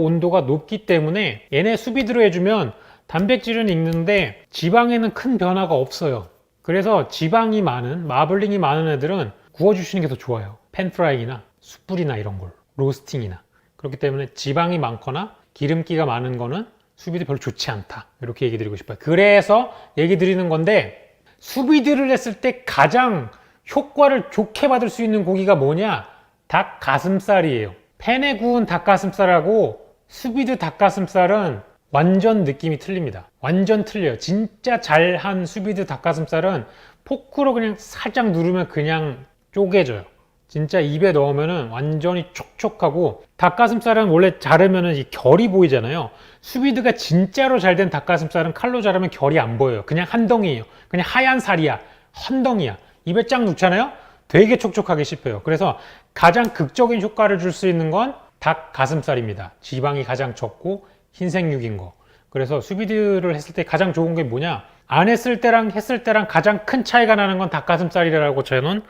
온도가 높기 때문에 얘네 수비드로 해주면 단백질은 익는데 지방에는 큰 변화가 없어요. 그래서 지방이 많은, 마블링이 많은 애들은 구워주시는 게 더 좋아요. 팬프라이나 숯불이나 이런 걸, 로스팅이나. 그렇기 때문에 지방이 많거나 기름기가 많은 거는 수비드 별로 좋지 않다, 이렇게 얘기 드리고 싶어요. 그래서 얘기 드리는 건데, 수비드를 했을 때 가장 효과를 좋게 받을 수 있는 고기가 뭐냐? 닭 가슴살이에요. 팬에 구운 닭가슴살하고 수비드 닭가슴살은 완전 느낌이 틀립니다. 완전 틀려요. 진짜 잘한 수비드 닭가슴살은 포크로 그냥 살짝 누르면 그냥 쪼개져요. 진짜 입에 넣으면 완전히 촉촉하고, 닭가슴살은 원래 자르면 이 결이 보이잖아요. 수비드가 진짜로 잘 된 닭가슴살은 칼로 자르면 결이 안 보여요. 그냥 한 덩이에요. 그냥 하얀 살이야. 헌덩이야. 입에 쫙 넣잖아요. 되게 촉촉하게 씹혀요. 그래서 가장 극적인 효과를 줄 수 있는 건 닭가슴살입니다. 지방이 가장 적고 흰색육인 거. 그래서 수비드를 했을 때 가장 좋은 게 뭐냐? 안 했을 때랑 했을 때랑 가장 큰 차이가 나는 건 닭가슴살이라고 저는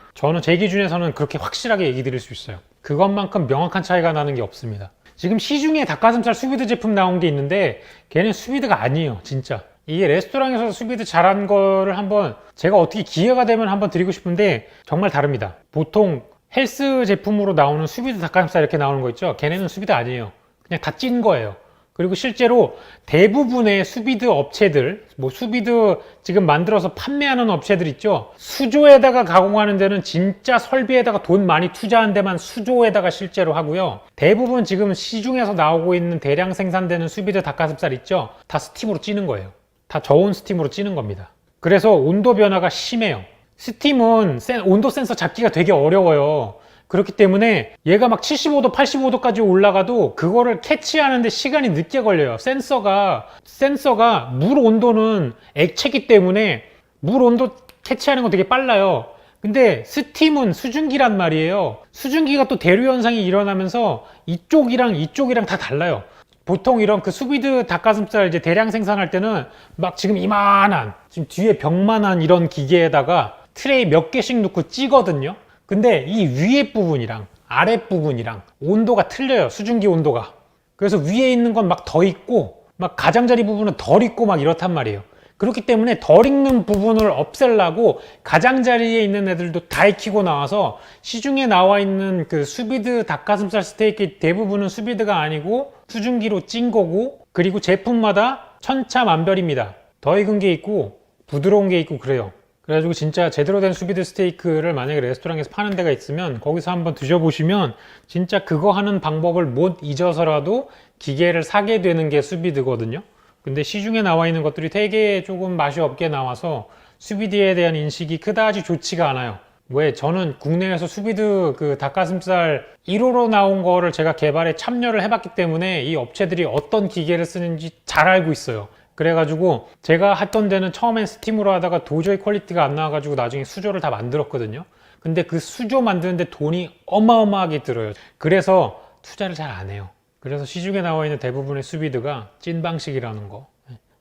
제 기준에서는 그렇게 확실하게 얘기 드릴 수 있어요. 그것만큼 명확한 차이가 나는 게 없습니다. 지금 시중에 닭가슴살 수비드 제품 나온 게 있는데 걔는 수비드가 아니에요. 진짜 이게 레스토랑에서 수비드 잘한 거를 한번 제가 어떻게 기회가 되면 한번 드리고 싶은데 정말 다릅니다. 보통 헬스 제품으로 나오는 수비드 닭가슴살 이렇게 나오는 거 있죠? 걔네는 수비드 아니에요. 그냥 다 찐 거예요. 그리고 실제로 대부분의 수비드 업체들, 뭐 수비드 지금 만들어서 판매하는 업체들 있죠? 수조에다가 가공하는 데는 진짜 설비에다가 돈 많이 투자한 데만 수조에다가 실제로 하고요. 대부분 지금 시중에서 나오고 있는 대량 생산되는 수비드 닭가슴살 있죠? 다 스팀으로 찌는 거예요. 다 저온 스팀으로 찌는 겁니다. 그래서 온도 변화가 심해요. 스팀은 온도 센서 잡기가 되게 어려워요. 그렇기 때문에 얘가 막 75도, 85도까지 올라가도 그거를 캐치하는데 시간이 늦게 걸려요. 센서가 물 온도는 액체기 때문에 물 온도 캐치하는 건 되게 빨라요. 근데 스팀은 수증기란 말이에요. 수증기가 또 대류 현상이 일어나면서 이쪽이랑 다 달라요. 보통 이런 그 수비드 닭가슴살 이제 대량 생산할 때는 막 지금 이만한, 지금 뒤에 벽만한 이런 기계에다가 트레이 몇 개씩 넣고 찌거든요. 근데 이 위에 부분이랑 아래 부분이랑 온도가 틀려요. 수증기 온도가. 그래서 위에 있는 건 막 더 익고 막 가장자리 부분은 덜 익고 막 이렇단 말이에요. 그렇기 때문에 덜 익는 부분을 없애려고 가장자리에 있는 애들도 다 익히고 나와서 시중에 나와 있는 그 수비드 닭가슴살 스테이크 대부분은 수비드가 아니고 수증기로 찐 거고, 그리고 제품마다 천차만별입니다. 더 익은 게 있고 부드러운 게 있고 그래요. 그래가지고 진짜 제대로 된 수비드 스테이크를 만약에 레스토랑에서 파는 데가 있으면 거기서 한번 드셔보시면 진짜 그거 하는 방법을 못 잊어서라도 기계를 사게 되는 게 수비드거든요. 근데 시중에 나와 있는 것들이 되게 조금 맛이 없게 나와서 수비드에 대한 인식이 그다지 좋지가 않아요. 왜? 저는 국내에서 수비드 그 닭가슴살 1호로 나온 거를 제가 개발에 참여를 해봤기 때문에 이 업체들이 어떤 기계를 쓰는지 잘 알고 있어요. 그래가지고 제가 했던 데는 처음엔 스팀으로 하다가 도저히 퀄리티가 안 나와가지고 나중에 수조를 다 만들었거든요. 근데 그 수조 만드는데 돈이 어마어마하게 들어요. 그래서 투자를 잘 안 해요. 그래서 시중에 나와 있는 대부분의 수비드가 찐 방식이라는 거,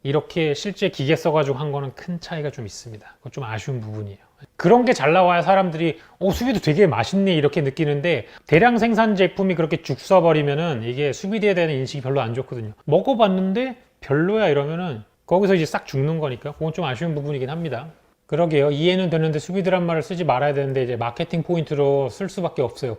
이렇게 실제 기계 써가지고 한 거는 큰 차이가 좀 있습니다. 그건 좀 아쉬운 부분이에요. 그런 게 잘 나와야 사람들이 수비드 되게 맛있네 이렇게 느끼는데, 대량 생산 제품이 그렇게 죽 써버리면은 이게 수비드에 대한 인식이 별로 안 좋거든요. 먹어봤는데 별로야 이러면은 거기서 이제 싹 죽는 거니까 그건 좀 아쉬운 부분이긴 합니다. 그러게요. 이해는 되는데 수비드란 말을 쓰지 말아야 되는데 이제 마케팅 포인트로 쓸 수밖에 없어요.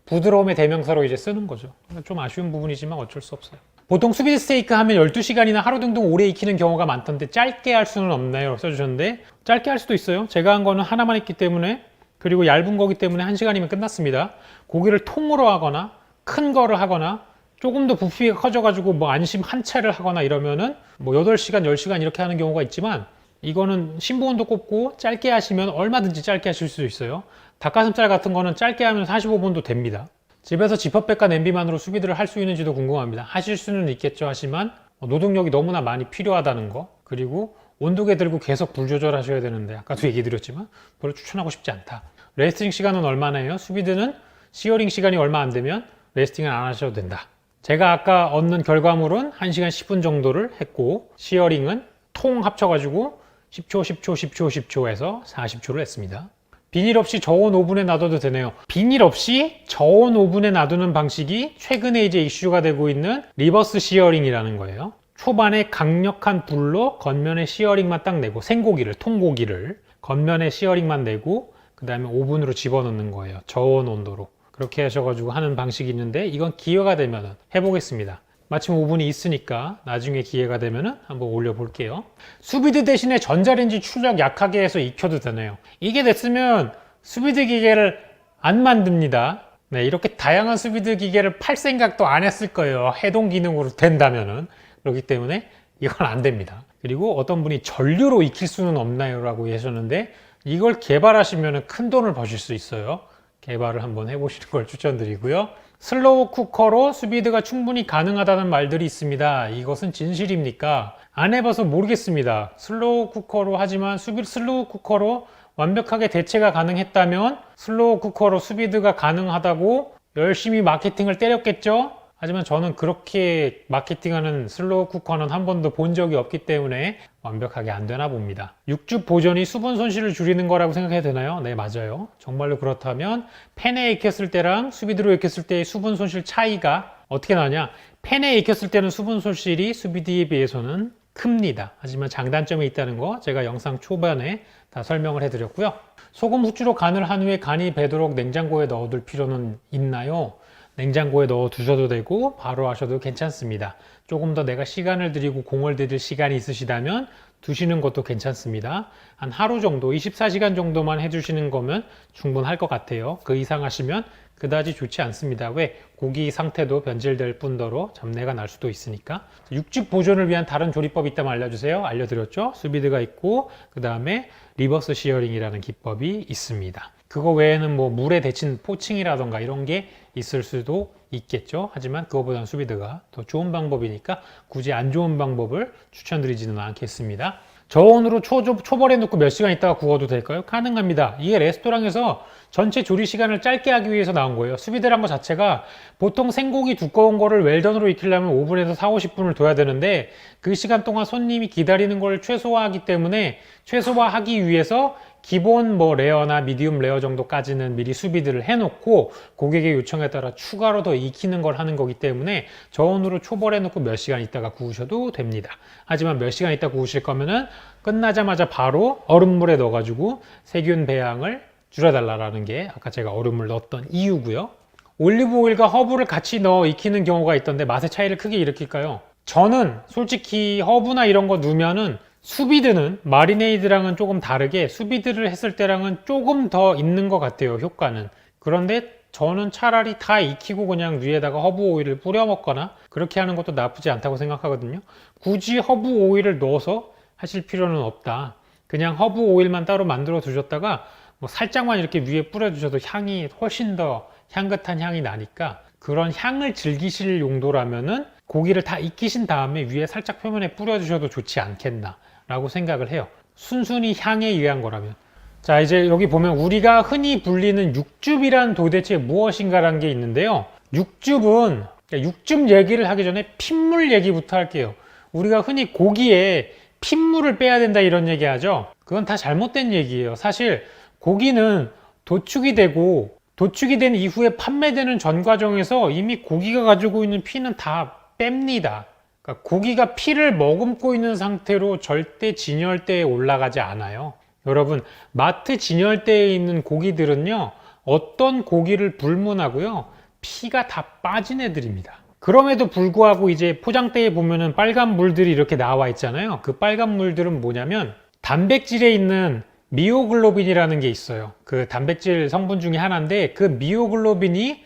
부드러움의 대명사로 이제 쓰는 거죠. 좀 아쉬운 부분이지만 어쩔 수 없어요. 보통 수비드 스테이크 하면 12시간이나 하루 등등 오래 익히는 경우가 많던데 짧게 할 수는 없나요? 써주셨는데 짧게 할 수도 있어요. 제가 한 거는 하나만 있기 때문에, 그리고 얇은 거기 때문에 1시간이면 끝났습니다. 고기를 통으로 하거나 큰 거를 하거나 조금 더 부피가 커져가지고 뭐 안심 한 채를 하거나 이러면은 뭐 8시간, 10시간 이렇게 하는 경우가 있지만, 이거는 심부온도 꼽고 짧게 하시면 얼마든지 짧게 하실 수 있어요. 닭가슴살 같은 거는 짧게 하면 45분도 됩니다. 집에서 지퍼백과 냄비만으로 수비드를 할 수 있는지도 궁금합니다. 하실 수는 있겠죠. 하지만 노동력이 너무나 많이 필요하다는 거, 그리고 온도계 들고 계속 불 조절하셔야 되는데 아까도 얘기 드렸지만 별로 추천하고 싶지 않다. 레스팅 시간은 얼마나 해요? 수비드는 시어링 시간이 얼마 안 되면 레스팅을 안 하셔도 된다. 제가 아까 얻는 결과물은 1시간 10분 정도를 했고, 시어링은 통 합쳐가지고 10초, 10초, 10초, 10초 해서 40초를 했습니다. 비닐 없이 저온 오븐에 놔둬도 되네요. 비닐 없이 저온 오븐에 놔두는 방식이 최근에 이제 이슈가 되고 있는 리버스 시어링이라는 거예요. 초반에 강력한 불로 겉면에 시어링만 딱 내고, 생고기를, 통고기를 겉면에 시어링만 내고 그 다음에 오븐으로 집어넣는 거예요. 저온 온도로. 그렇게 하셔가지고 하는 방식이 있는데, 이건 기회가 되면 해보겠습니다. 마침 오븐이 있으니까 나중에 기회가 되면 한번 올려볼게요. 수비드 대신에 전자레인지 출력 약하게 해서 익혀도 되네요. 이게 됐으면 수비드 기계를 안 만듭니다. 네, 이렇게 다양한 수비드 기계를 팔 생각도 안 했을 거예요. 해동 기능으로 된다면은. 그렇기 때문에 이건 안 됩니다. 그리고 어떤 분이 전류로 익힐 수는 없나요? 라고 하셨는데, 이걸 개발하시면 큰 돈을 버실 수 있어요. 개발을 한번 해보시는 걸 추천드리고요. 슬로우 쿠커로 수비드가 충분히 가능하다는 말들이 있습니다. 이것은 진실입니까? 안 해봐서 모르겠습니다. 슬로우 쿠커로 하지만 슬로우 쿠커로 완벽하게 대체가 가능했다면 슬로우 쿠커로 수비드가 가능하다고 열심히 마케팅을 때렸겠죠? 하지만 저는 그렇게 마케팅하는 슬로우 쿠커는 한 번도 본 적이 없기 때문에 완벽하게 안 되나 봅니다. 육즙 보존이 수분 손실을 줄이는 거라고 생각해도 되나요? 네, 맞아요. 정말로 그렇다면 팬에 익혔을 때랑 수비드로 익혔을 때의 수분 손실 차이가 어떻게 나냐? 팬에 익혔을 때는 수분 손실이 수비드에 비해서는 큽니다. 하지만 장단점이 있다는 거 제가 영상 초반에 다 설명을 해드렸고요. 소금, 후추로 간을 한 후에 간이 배도록 냉장고에 넣어둘 필요는 있나요? 냉장고에 넣어 두셔도 되고 바로 하셔도 괜찮습니다. 조금 더 내가 시간을 들이고 공을 들일 시간이 있으시다면 두시는 것도 괜찮습니다. 한 하루 정도, 24시간 정도만 해주시는 거면 충분할 것 같아요. 그 이상 하시면 그다지 좋지 않습니다. 왜? 고기 상태도 변질될 뿐더러 잡내가 날 수도 있으니까. 육즙 보존을 위한 다른 조리법이 있다면 알려주세요. 알려드렸죠? 수비드가 있고 그 다음에 리버스 시어링이라는 기법이 있습니다. 그거 외에는 뭐 물에 데친 포칭이라던가 이런 게 있을 수도 있겠죠. 하지만 그거보다는 수비드가 더 좋은 방법이니까 굳이 안 좋은 방법을 추천드리지는 않겠습니다. 저온으로 초벌해 놓고 몇 시간 있다가 구워도 될까요? 가능합니다. 이게 레스토랑에서 전체 조리 시간을 짧게 하기 위해서 나온 거예요. 수비드란 것 자체가 보통 생고기 두꺼운 거를 웰던으로 익히려면 오븐에서 40~50분을 둬야 되는데 그 시간 동안 손님이 기다리는 걸 최소화하기 때문에 최소화하기 위해서 기본 뭐 레어나 미디움 레어 정도까지는 미리 수비드를 해놓고 고객의 요청에 따라 추가로 더 익히는 걸 하는 거기 때문에 저온으로 초벌해 놓고 몇 시간 있다가 구우셔도 됩니다. 하지만 몇 시간 있다 구우실 거면은 끝나자마자 바로 얼음물에 넣어가지고 세균 배양을 줄여달라는 게 아까 제가 얼음을 넣었던 이유고요. 올리브 오일과 허브를 같이 넣어 익히는 경우가 있던데 맛의 차이를 크게 일으킬까요? 저는 솔직히 허브나 이런 거 넣으면은 수비드는 마리네이드랑은 조금 다르게 수비드를 했을 때랑은 조금 더 있는 것 같아요, 효과는. 그런데 저는 차라리 다 익히고 그냥 위에다가 허브 오일을 뿌려 먹거나 그렇게 하는 것도 나쁘지 않다고 생각하거든요. 굳이 허브 오일을 넣어서 하실 필요는 없다. 그냥 허브 오일만 따로 만들어 두셨다가 뭐 살짝만 이렇게 위에 뿌려 주셔도 향이 훨씬 더 향긋한 향이 나니까 그런 향을 즐기실 용도라면은 고기를 다 익히신 다음에 위에 살짝 표면에 뿌려 주셔도 좋지 않겠나 라고 생각을 해요. 순순히 향에 의한 거라면. 자, 이제 여기 보면 우리가 흔히 불리는 육즙이란 도대체 무엇인가 라는 게 있는데요. 육즙은, 육즙 얘기를 하기 전에 핏물 얘기부터 할게요. 우리가 흔히 고기에 핏물을 빼야 된다 이런 얘기 하죠. 그건 다 잘못된 얘기예요. 사실 고기는 도축이 되고 도축이 된 이후에 판매되는 전 과정에서 이미 고기가 가지고 있는 피는 다 뺍니다. 그러니까 고기가 피를 머금고 있는 상태로 절대 진열대에 올라가지 않아요. 여러분, 마트 진열대에 있는 고기들은요, 어떤 고기를 불문하고요, 피가 다 빠진 애들입니다. 그럼에도 불구하고 이제 포장대에 보면은 빨간 물들이 이렇게 나와 있잖아요. 그 빨간 물들은 뭐냐면 단백질에 있는 미오글로빈이라는 게 있어요. 그 단백질 성분 중에 하나인데 그 미오글로빈이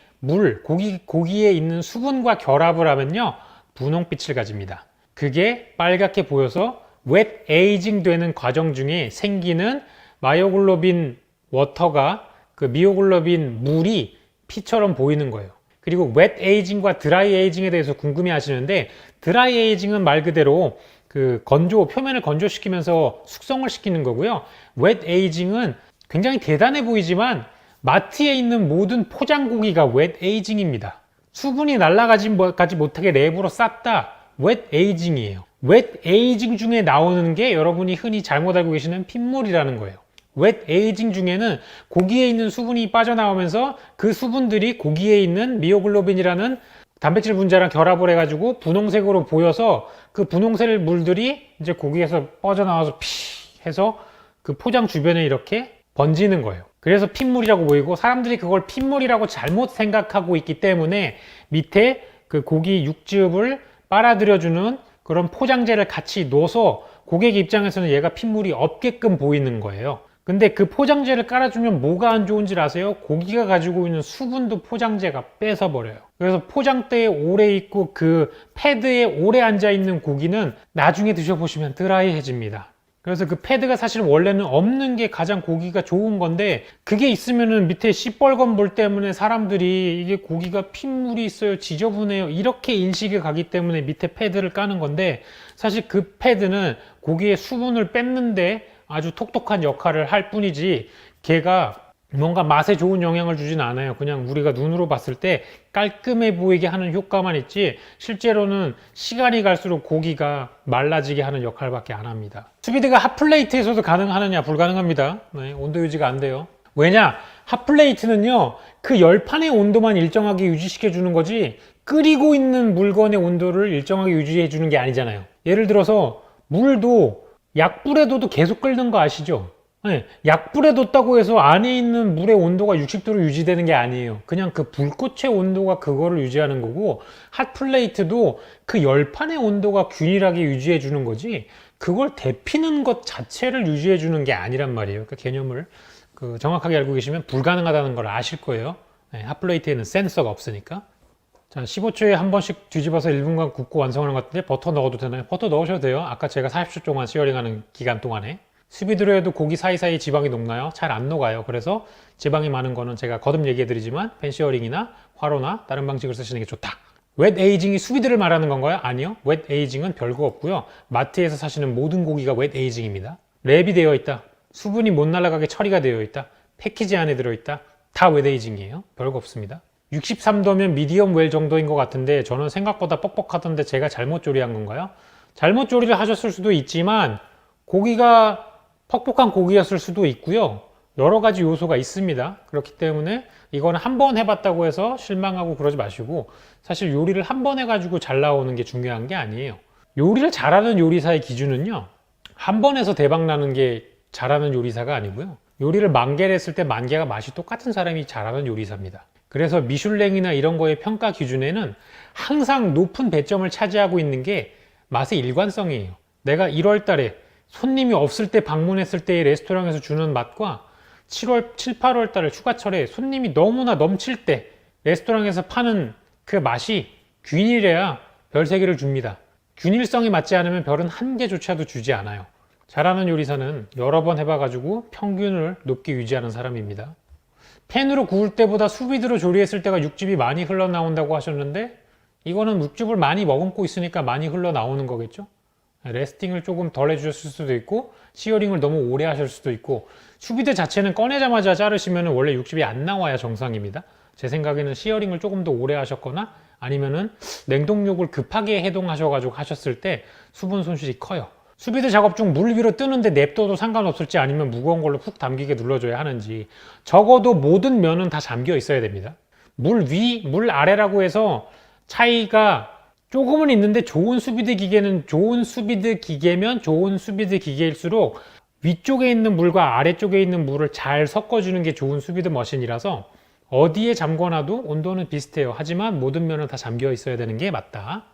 고기에 있는 수분과 결합을 하면요, 분홍빛을 가집니다. 그게 빨갛게 보여서 웻 에이징 되는 과정 중에 생기는 마이오글로빈 워터가 그 미오글로빈 물이 피처럼 보이는 거예요. 그리고 웻 에이징과 드라이 에이징에 대해서 궁금해 하시는데 드라이 에이징은 말 그대로 그 표면을 건조시키면서 숙성을 시키는 거고요. 웻 에이징은 굉장히 대단해 보이지만 마트에 있는 모든 포장고기가 웻 에이징입니다. 수분이 날아가지 못하게 랩으로 싹 다 웻 에이징이에요. 웻 에이징 중에 나오는 게 여러분이 흔히 잘못 알고 계시는 핏물이라는 거예요. 웻 에이징 중에는 고기에 있는 수분이 빠져나오면서 그 수분들이 고기에 있는 미오글로빈이라는 단백질 분자랑 결합을 해가지고 분홍색으로 보여서 그 분홍색 물들이 이제 고기에서 빠져나와서 피 해서 그 포장 주변에 이렇게 번지는 거예요. 그래서 핏물이라고 보이고 사람들이 그걸 핏물이라고 잘못 생각하고 있기 때문에 밑에 그 고기 육즙을 빨아들여주는 그런 포장재를 같이 넣어서 고객 입장에서는 얘가 핏물이 없게끔 보이는 거예요. 근데 그 포장재를 깔아주면 뭐가 안 좋은지 아세요? 고기가 가지고 있는 수분도 포장재가 뺏어버려요. 그래서 포장대에 오래 있고 그 패드에 오래 앉아있는 고기는 나중에 드셔보시면 드라이해집니다. 그래서 그 패드가 사실 원래는 없는 게 가장 고기가 좋은 건데 그게 있으면은 밑에 시뻘건 물 때문에 사람들이 이게 고기가 핏물이 있어요, 지저분해요 이렇게 인식이 가기 때문에 밑에 패드를 까는 건데 사실 그 패드는 고기의 수분을 뺏는데 아주 톡톡한 역할을 할 뿐이지 걔가 뭔가 맛에 좋은 영향을 주진 않아요. 그냥 우리가 눈으로 봤을 때 깔끔해 보이게 하는 효과만 있지 실제로는 시간이 갈수록 고기가 말라지게 하는 역할밖에 안 합니다. 수비드가 핫플레이트에서도 가능하느냐? 불가능합니다. 네, 온도 유지가 안 돼요. 왜냐? 핫플레이트는요 그 열판의 온도만 일정하게 유지시켜 주는 거지 끓이고 있는 물건의 온도를 일정하게 유지해 주는 게 아니잖아요. 예를 들어서 물도 약불에 둬도 계속 끓는 거 아시죠? 네, 약불에 뒀다고 해서 안에 있는 물의 온도가 60도로 유지되는 게 아니에요. 그냥 그 불꽃의 온도가 그거를 유지하는 거고, 핫플레이트도 그 열판의 온도가 균일하게 유지해 주는 거지, 그걸 데피는 것 자체를 유지해 주는 게 아니란 말이에요. 그 개념을 정확하게 알고 계시면 불가능하다는 걸 아실 거예요. 네, 핫플레이트에는 센서가 없으니까. 자, 15초에 한 번씩 뒤집어서 1분간 굽고 완성하는 것 같은데, 버터 넣어도 되나요? 버터 넣으셔도 돼요. 아까 제가 40초 동안 시어링하는 기간 동안에. 수비드로 해도 고기 사이사이 지방이 녹나요? 잘 안 녹아요. 그래서 지방이 많은 거는 제가 거듭 얘기해드리지만 펜시어링이나 화로나 다른 방식을 쓰시는 게 좋다. 웻 에이징이 수비드를 말하는 건가요? 아니요. 웻 에이징은 별거 없고요. 마트에서 사시는 모든 고기가 웻 에이징입니다. 랩이 되어 있다. 수분이 못 날아가게 처리가 되어 있다. 패키지 안에 들어있다. 다 웻 에이징이에요. 별거 없습니다. 63도면 미디엄 웰 정도인 것 같은데 저는 생각보다 뻑뻑하던데 제가 잘못 조리한 건가요? 잘못 조리를 하셨을 수도 있지만 고기가 퍽퍽한 고기였을 수도 있고요. 여러 가지 요소가 있습니다. 그렇기 때문에 이거는 한 번 해봤다고 해서 실망하고 그러지 마시고, 사실 요리를 한 번 해가지고 잘 나오는 게 중요한 게 아니에요. 요리를 잘하는 요리사의 기준은요, 한 번 해서 대박 나는 게 잘하는 요리사가 아니고요. 요리를 10,000개를 했을 때 10,000개가 맛이 똑같은 사람이 잘하는 요리사입니다. 그래서 미슐랭이나 이런 거의 평가 기준에는 항상 높은 배점을 차지하고 있는 게 맛의 일관성이에요. 내가 1월 달에 손님이 없을 때 방문했을 때의 레스토랑에서 주는 맛과 7월, 7, 8월 달에 휴가철에 손님이 너무나 넘칠 때 레스토랑에서 파는 그 맛이 균일해야 별 3개를 줍니다. 균일성이 맞지 않으면 별은 1개조차도 주지 않아요. 잘하는 요리사는 여러 번 해봐가지고 평균을 높게 유지하는 사람입니다. 팬으로 구울 때보다 수비드로 조리했을 때가 육즙이 많이 흘러나온다고 하셨는데, 이거는 육즙을 많이 머금고 있으니까 많이 흘러나오는 거겠죠? 레스팅을 조금 덜 해주셨을 수도 있고, 시어링을 너무 오래 하실 수도 있고, 수비드 자체는 꺼내자마자 자르시면 원래 육즙이 안 나와야 정상입니다. 제 생각에는 시어링을 조금 더 오래 하셨거나 아니면은 냉동육을 급하게 해동하셔가지고 하셨을 때 수분 손실이 커요. 수비드 작업 중 물 위로 뜨는데 냅둬도 상관없을지, 아니면 무거운 걸로 푹 담기게 눌러줘야 하는지, 적어도 모든 면은 다 잠겨 있어야 됩니다. 물 위, 물 아래라고 해서 차이가 조금은 있는데, 좋은 수비드 기계는 좋은 수비드 기계면 좋은 수비드 기계일수록 위쪽에 있는 물과 아래쪽에 있는 물을 잘 섞어주는 게 좋은 수비드 머신이라서 어디에 잠궈놔도 온도는 비슷해요. 하지만 모든 면은 다 잠겨 있어야 되는 게 맞다.